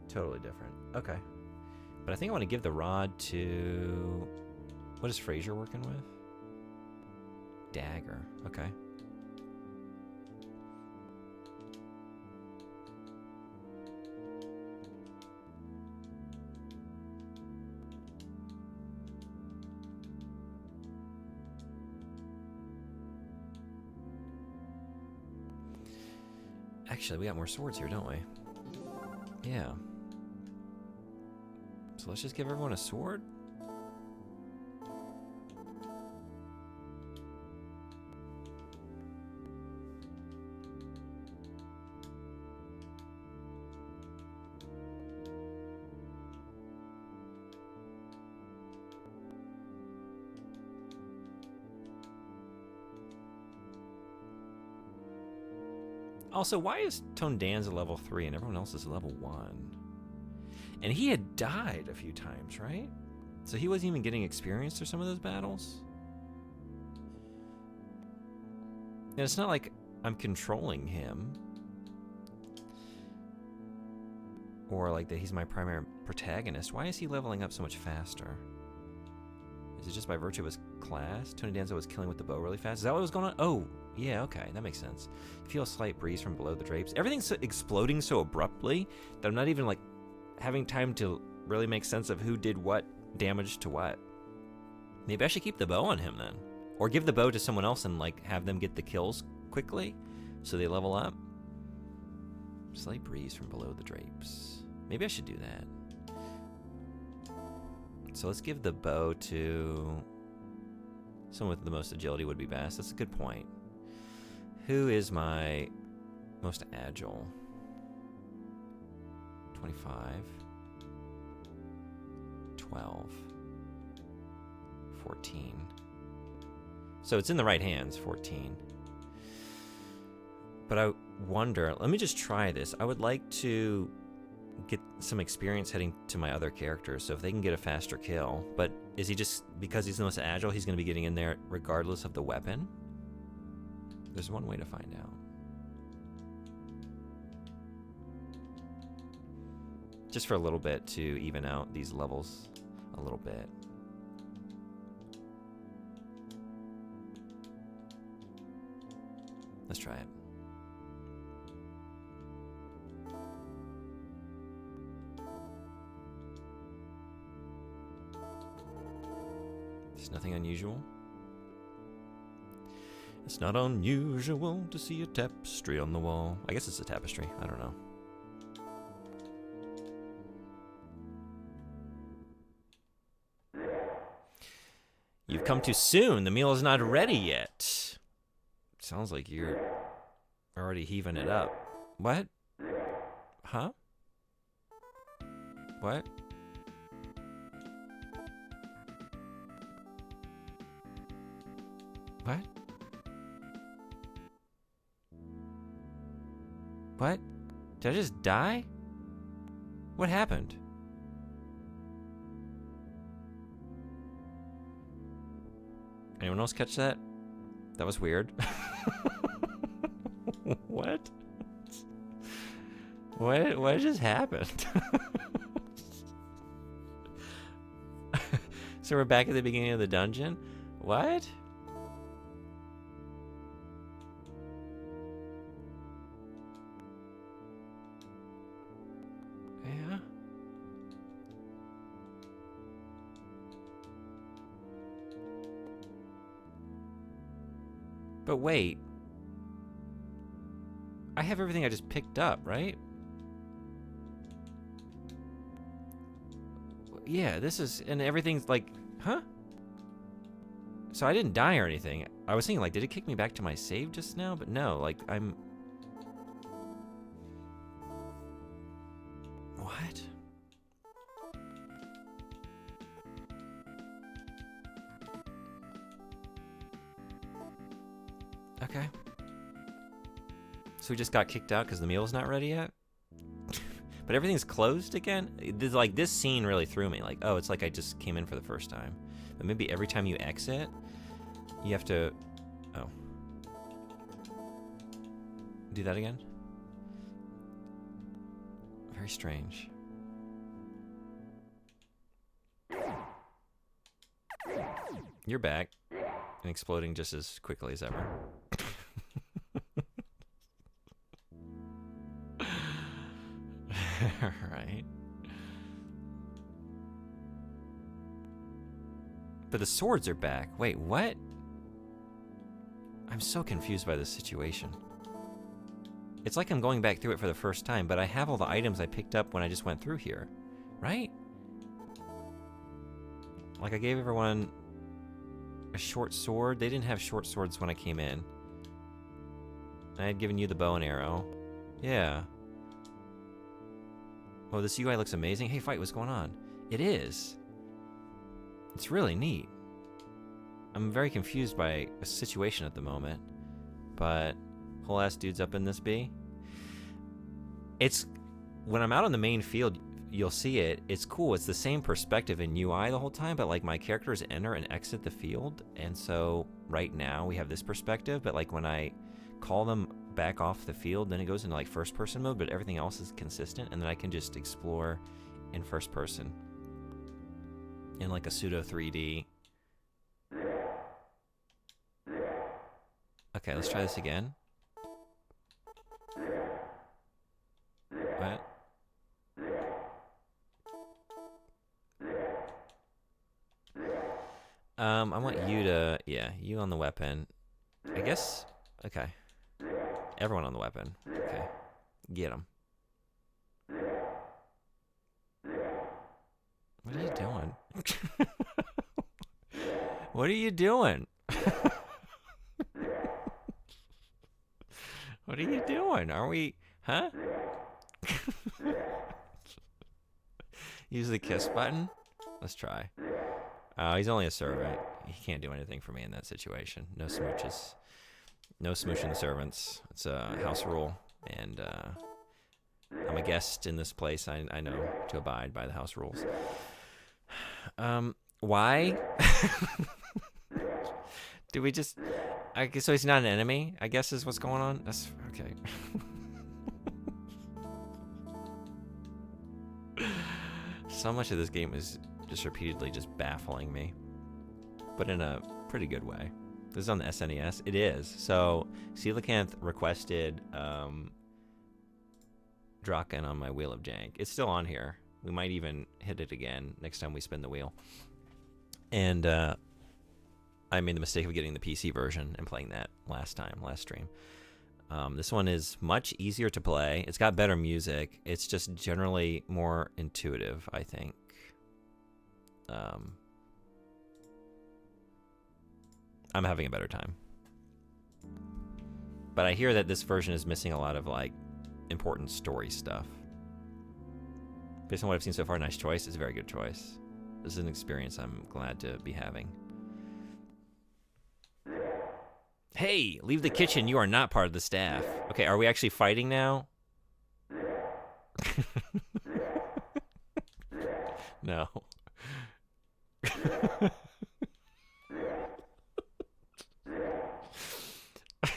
Totally different. Okay. But I think I want to give the rod to... What is Fraser working with? Dagger. Okay. Actually, we got more swords here, don't we? Yeah. So let's just give everyone a sword. Also, why is Tone Danza level 3 and everyone else is level 1? And he had died a few times, right? So he wasn't even getting experience through some of those battles? And it's not like I'm controlling him. Or like that he's my primary protagonist. Why is he leveling up so much faster? Is it just by virtue of his class? Tony Danza was killing with the bow really fast. Is that what was going on? Oh, yeah, okay, that makes sense. Feel a slight breeze from below the drapes. Everything's so exploding so abruptly that I'm not even like having time to really make sense of who did what damage to what. Maybe I should keep the bow on him then. Or give the bow to someone else and like have them get the kills quickly so they level up. Slight breeze from below the drapes. Maybe I should do that. So let's give the bow to someone with the most agility would be best. That's a good point. Who is my most agile? 25, 12, 14. So it's in the right hands, 14. But I wonder, let me just try this. I would like to get some experience heading to my other characters, so if they can get a faster kill. But is he just, because he's the most agile, he's going to be getting in there regardless of the weapon? There's one way to find out. Just for a little bit to even out these levels a little bit. Let's try it. There's nothing unusual. It's not unusual to see a tapestry on the wall. I guess it's a tapestry. I don't know. You've come too soon. The meal is not ready yet. Sounds like you're already heaving it up. What? Huh? What? What? What? Did I just die? What happened? Anyone else catch that? That was weird. What? What just happened? So we're back at the beginning of the dungeon? What? Yeah. But wait. I have everything I just picked up, right? Yeah, this is, and everything's like, huh? So I didn't die or anything. I was thinking, like, did it kick me back to my save just now? But no, like, I'm... What? Okay. So we just got kicked out because the meal's not ready yet? But everything's closed again? Like, this scene really threw me. Like, oh, it's like I just came in for the first time. But maybe every time you exit, you have to... Oh. Do that again? Very strange. You're back. And exploding just as quickly as ever. Right. But the swords are back. Wait, what? I'm so confused by this situation. It's like I'm going back through it for the first time, but I have all the items I picked up when I just went through here. Right? Like, I gave everyone a short sword. They didn't have short swords when I came in. I had given you the bow and arrow. Yeah. Oh, this UI looks amazing. Hey, fight, what's going on? It is. It's really neat. I'm very confused by a situation at the moment. But, whole ass dude's up in this bee. It's, when I'm out on the main field, you'll see it. It's cool. It's the same perspective in UI the whole time, but like my characters enter and exit the field. And so right now we have this perspective, but like when I call them back off the field, then it goes into like first person mode, but everything else is consistent, and then I can just explore in first person in like a pseudo 3D. Okay, let's try this again. What? I want you to, yeah, you on the weapon. I guess, okay. Everyone on the weapon. Okay. Get him. What are you doing? What are you doing? What are you doing? Are we... Huh? Use the kiss button? Let's try. Oh, he's only a servant. He can't do anything for me in that situation. No smooches. No smooching the servants. It's a house rule, and I'm a guest in this place. I know to abide by the house rules. Why? Do we just... I guess, so he's not an enemy, I guess is what's going on? That's... Okay. So much of this game is just repeatedly just baffling me. But in a pretty good way. This is on the SNES. It is. So, Coelacanth requested Drakkhen on my Wheel of Jank. It's still on here. We might even hit it again next time we spin the wheel. And I made the mistake of getting the PC version and playing that last stream. This one is much easier to play. It's got better music. It's just generally more intuitive, I think. I'm having a better time. But I hear that this version is missing a lot of, like, important story stuff. Based on what I've seen so far, nice choice. It's a very good choice. This is an experience I'm glad to be having. Hey, leave the kitchen. You are not part of the staff. Okay, are we actually fighting now? No.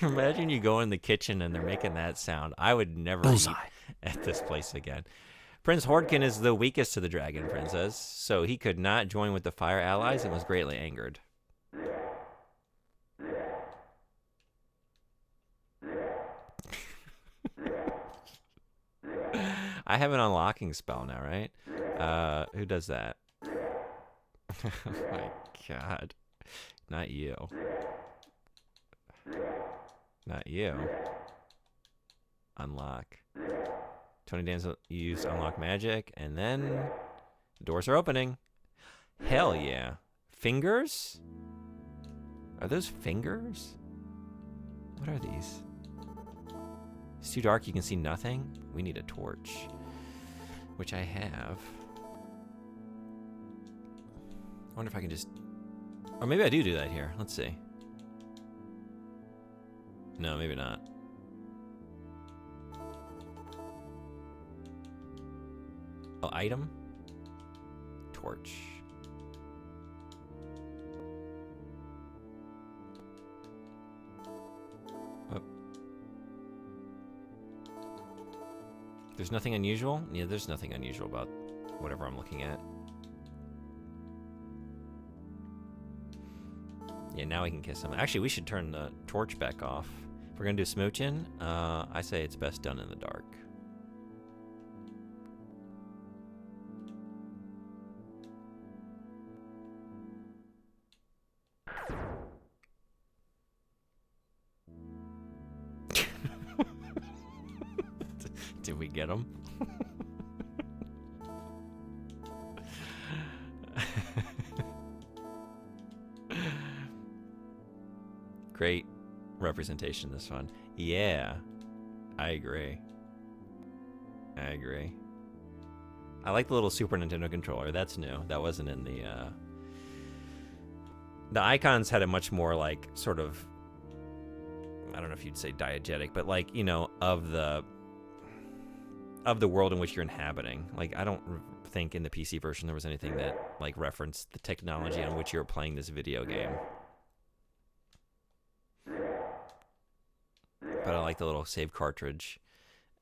Imagine you go in the kitchen and they're making that sound. I would never eat at this place again. Prince Hordkin is the weakest to the dragon, Princess, so he could not join with the fire allies and was greatly angered. I have an unlocking spell now, right? Who does that? Oh my god. Not you. Not you. Unlock. Tony Danza used unlock magic, and then the doors are opening. Hell yeah. Fingers? Are those fingers? What are these? It's too dark, you can see nothing? We need a torch. Which I have. I wonder if I can just... Or maybe I do that here. Let's see. No, maybe not. Oh, item? Torch. Oh. There's nothing unusual? Yeah, there's nothing unusual about whatever I'm looking at. Yeah, now we can kiss him. Actually, we should turn the torch back off. If we're gonna do smooching, I say it's best done in the dark. Did we get him? Great representation, this one. Yeah, I agree. I agree. I like the little Super Nintendo controller. That's new. That wasn't in the... The icons had a much more, like, sort of... I don't know if you'd say diegetic, but, like, you know, of the world in which you're inhabiting. Like, I don't think in the PC version there was anything that, like, referenced the technology on which you're playing this video game. But I like the little save cartridge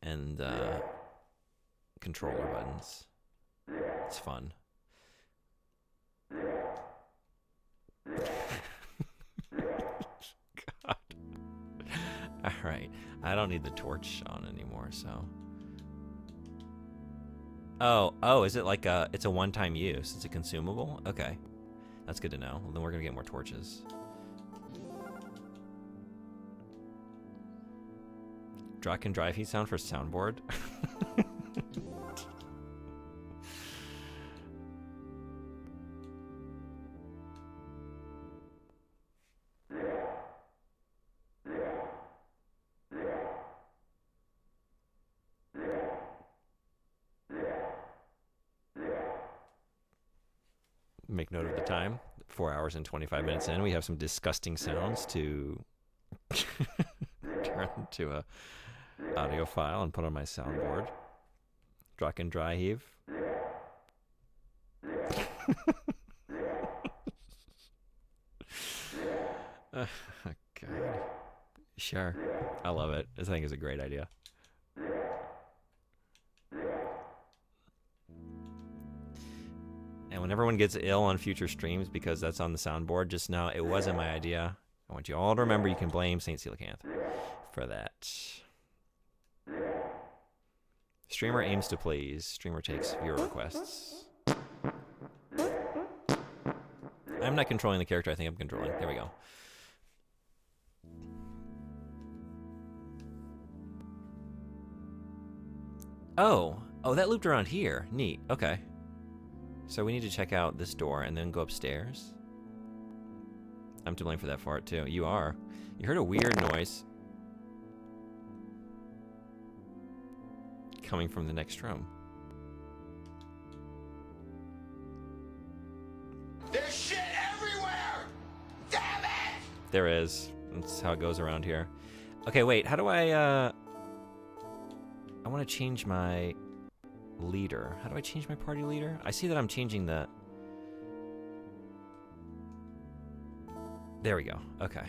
and controller buttons. It's fun. God. Alright. I don't need the torch on anymore, so... Oh, is it like it's a one-time use? It's a consumable? Okay. That's good to know. Well, then we're gonna get more torches. Drakkhen drive heat sound for soundboard. Make note of the time. 4 hours and 25 minutes in. We have some disgusting sounds to turn into a audio file and put on my soundboard. Drakkhen dry heave. God. Sure. I love it. I think it's a great idea. And when everyone gets ill on future streams because that's on the soundboard just now, it wasn't my idea. I want you all to remember you can blame St. Coelacanth for that. Streamer aims to please. Streamer takes viewer requests. I'm not controlling the character I think I'm controlling. There we go. Oh, that looped around here. Neat. Okay. So we need to check out this door and then go upstairs. I'm to blame for that fart too. You are. You heard a weird noise coming from the next room. There's shit everywhere! Damn it! There is. That's how it goes around here. Okay, wait. How do I want to change my leader. How do I change my party leader? I see that I'm changing the... There we go. Okay.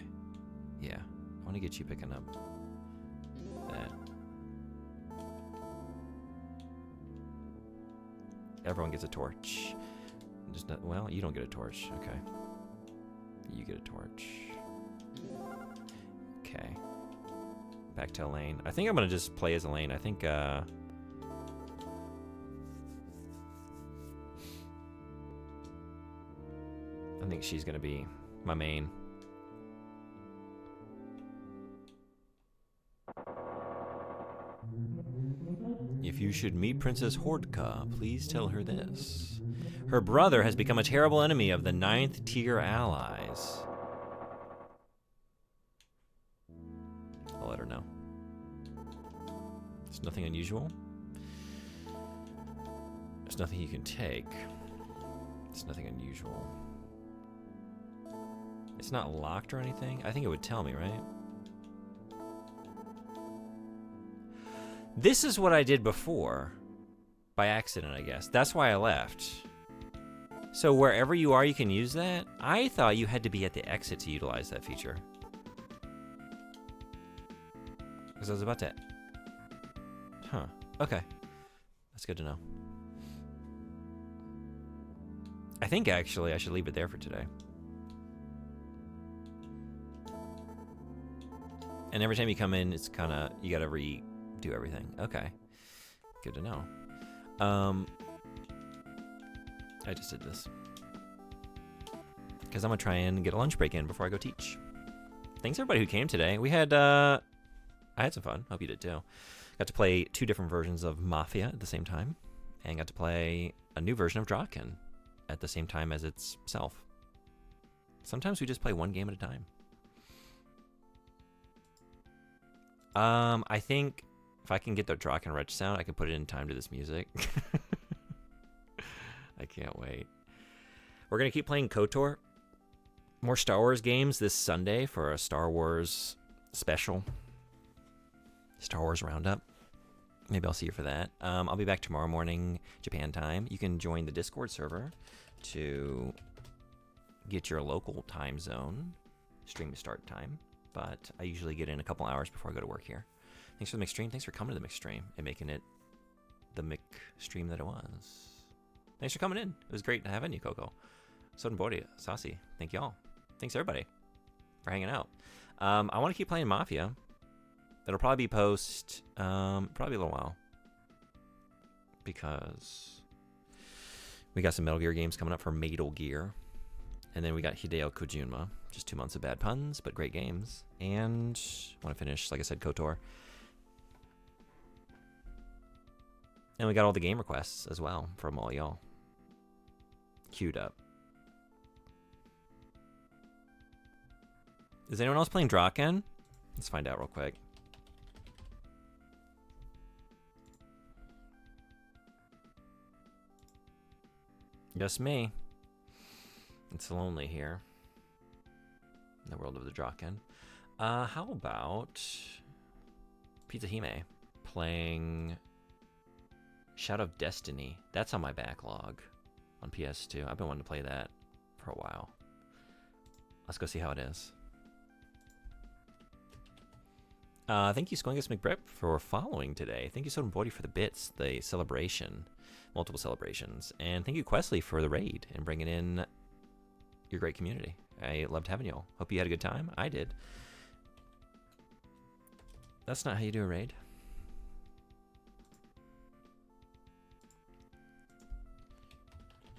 Yeah. I want to get you picking up that. Everyone gets a torch. Just not, well, you don't get a torch. Okay. You get a torch. Okay. Back to Elaine. I think I'm going to just play as Elaine. I think, I think she's going to be my main. If you should meet Princess Hordka, please tell her this. Her brother has become a terrible enemy of the 9th tier allies. I'll let her know. There's nothing unusual. There's nothing you can take. It's nothing unusual. It's not locked or anything. I think it would tell me, right? This is what I did before. By accident, I guess. That's why I left. So wherever you are, you can use that? I thought you had to be at the exit to utilize that feature. Because I was about to... Huh. Okay. That's good to know. I think, actually, I should leave it there for today. And every time you come in, it's kind of... You gotta redo everything. Okay. Good to know. I just did this. Because I'm gonna try and get a lunch break in before I go teach. Thanks everybody who came today. We had... I had some fun. Hope you did too. Got to play 2 different versions of Mafia at the same time. And got to play a new version of Drakkhen at the same time as itself. Sometimes we just play one game at a time. I think if I can get the Drakkhen Wretch sound, I can put it in time to this music. I can't wait. We're going to keep playing KOTOR. More Star Wars games this Sunday for a Star Wars special. Star Wars Roundup. Maybe I'll see you for that. I'll be back tomorrow morning, Japan time. You can join the Discord server to get your local time zone stream start time. But I usually get in a couple hours before I go to work here. Thanks for the McStream. Thanks for coming to the McStream and making it the McStream that it was. Thanks for coming in. It was great having you, Coco. Sodenbody, Saucy. Thank y'all. Thanks everybody for hanging out. I want to keep playing Mafia. It'll probably be post probably a little while. Because we got some Metal Gear games coming up for Metal Gear. And then we got Hideo Kojima. Just 2 months of bad puns, but great games. And want to finish, like I said, KOTOR. And we got all the game requests as well from all y'all. Queued up. Is anyone else playing Drakkhen? Let's find out real quick. Just me. It's lonely here. In the world of the Drakkhen. How about Pizza Hime playing Shadow of Destiny? That's on my backlog on PS2. I've been wanting to play that for a while. Let's go see how it is. Thank you, Squingus McBrip, for following today. Thank you, Sodenbody, for the bits, the celebration, multiple celebrations. And thank you, Questley, for the raid and bringing in your great community. I loved having you all. Hope you had a good time. I did. That's not how you do a raid.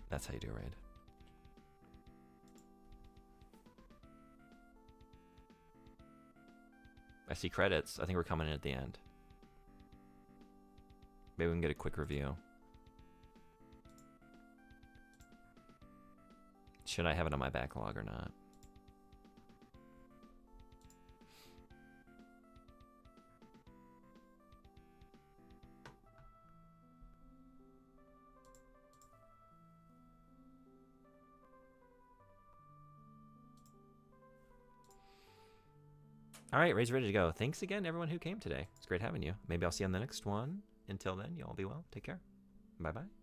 That's how you do a raid. I see credits. I think we're coming in at the end. Maybe we can get a quick review. Should I have it on my backlog or not? All right, Ray's ready to go. Thanks again, everyone who came today. It's great having you. Maybe I'll see you on the next one. Until then, you all be well. Take care. Bye-bye.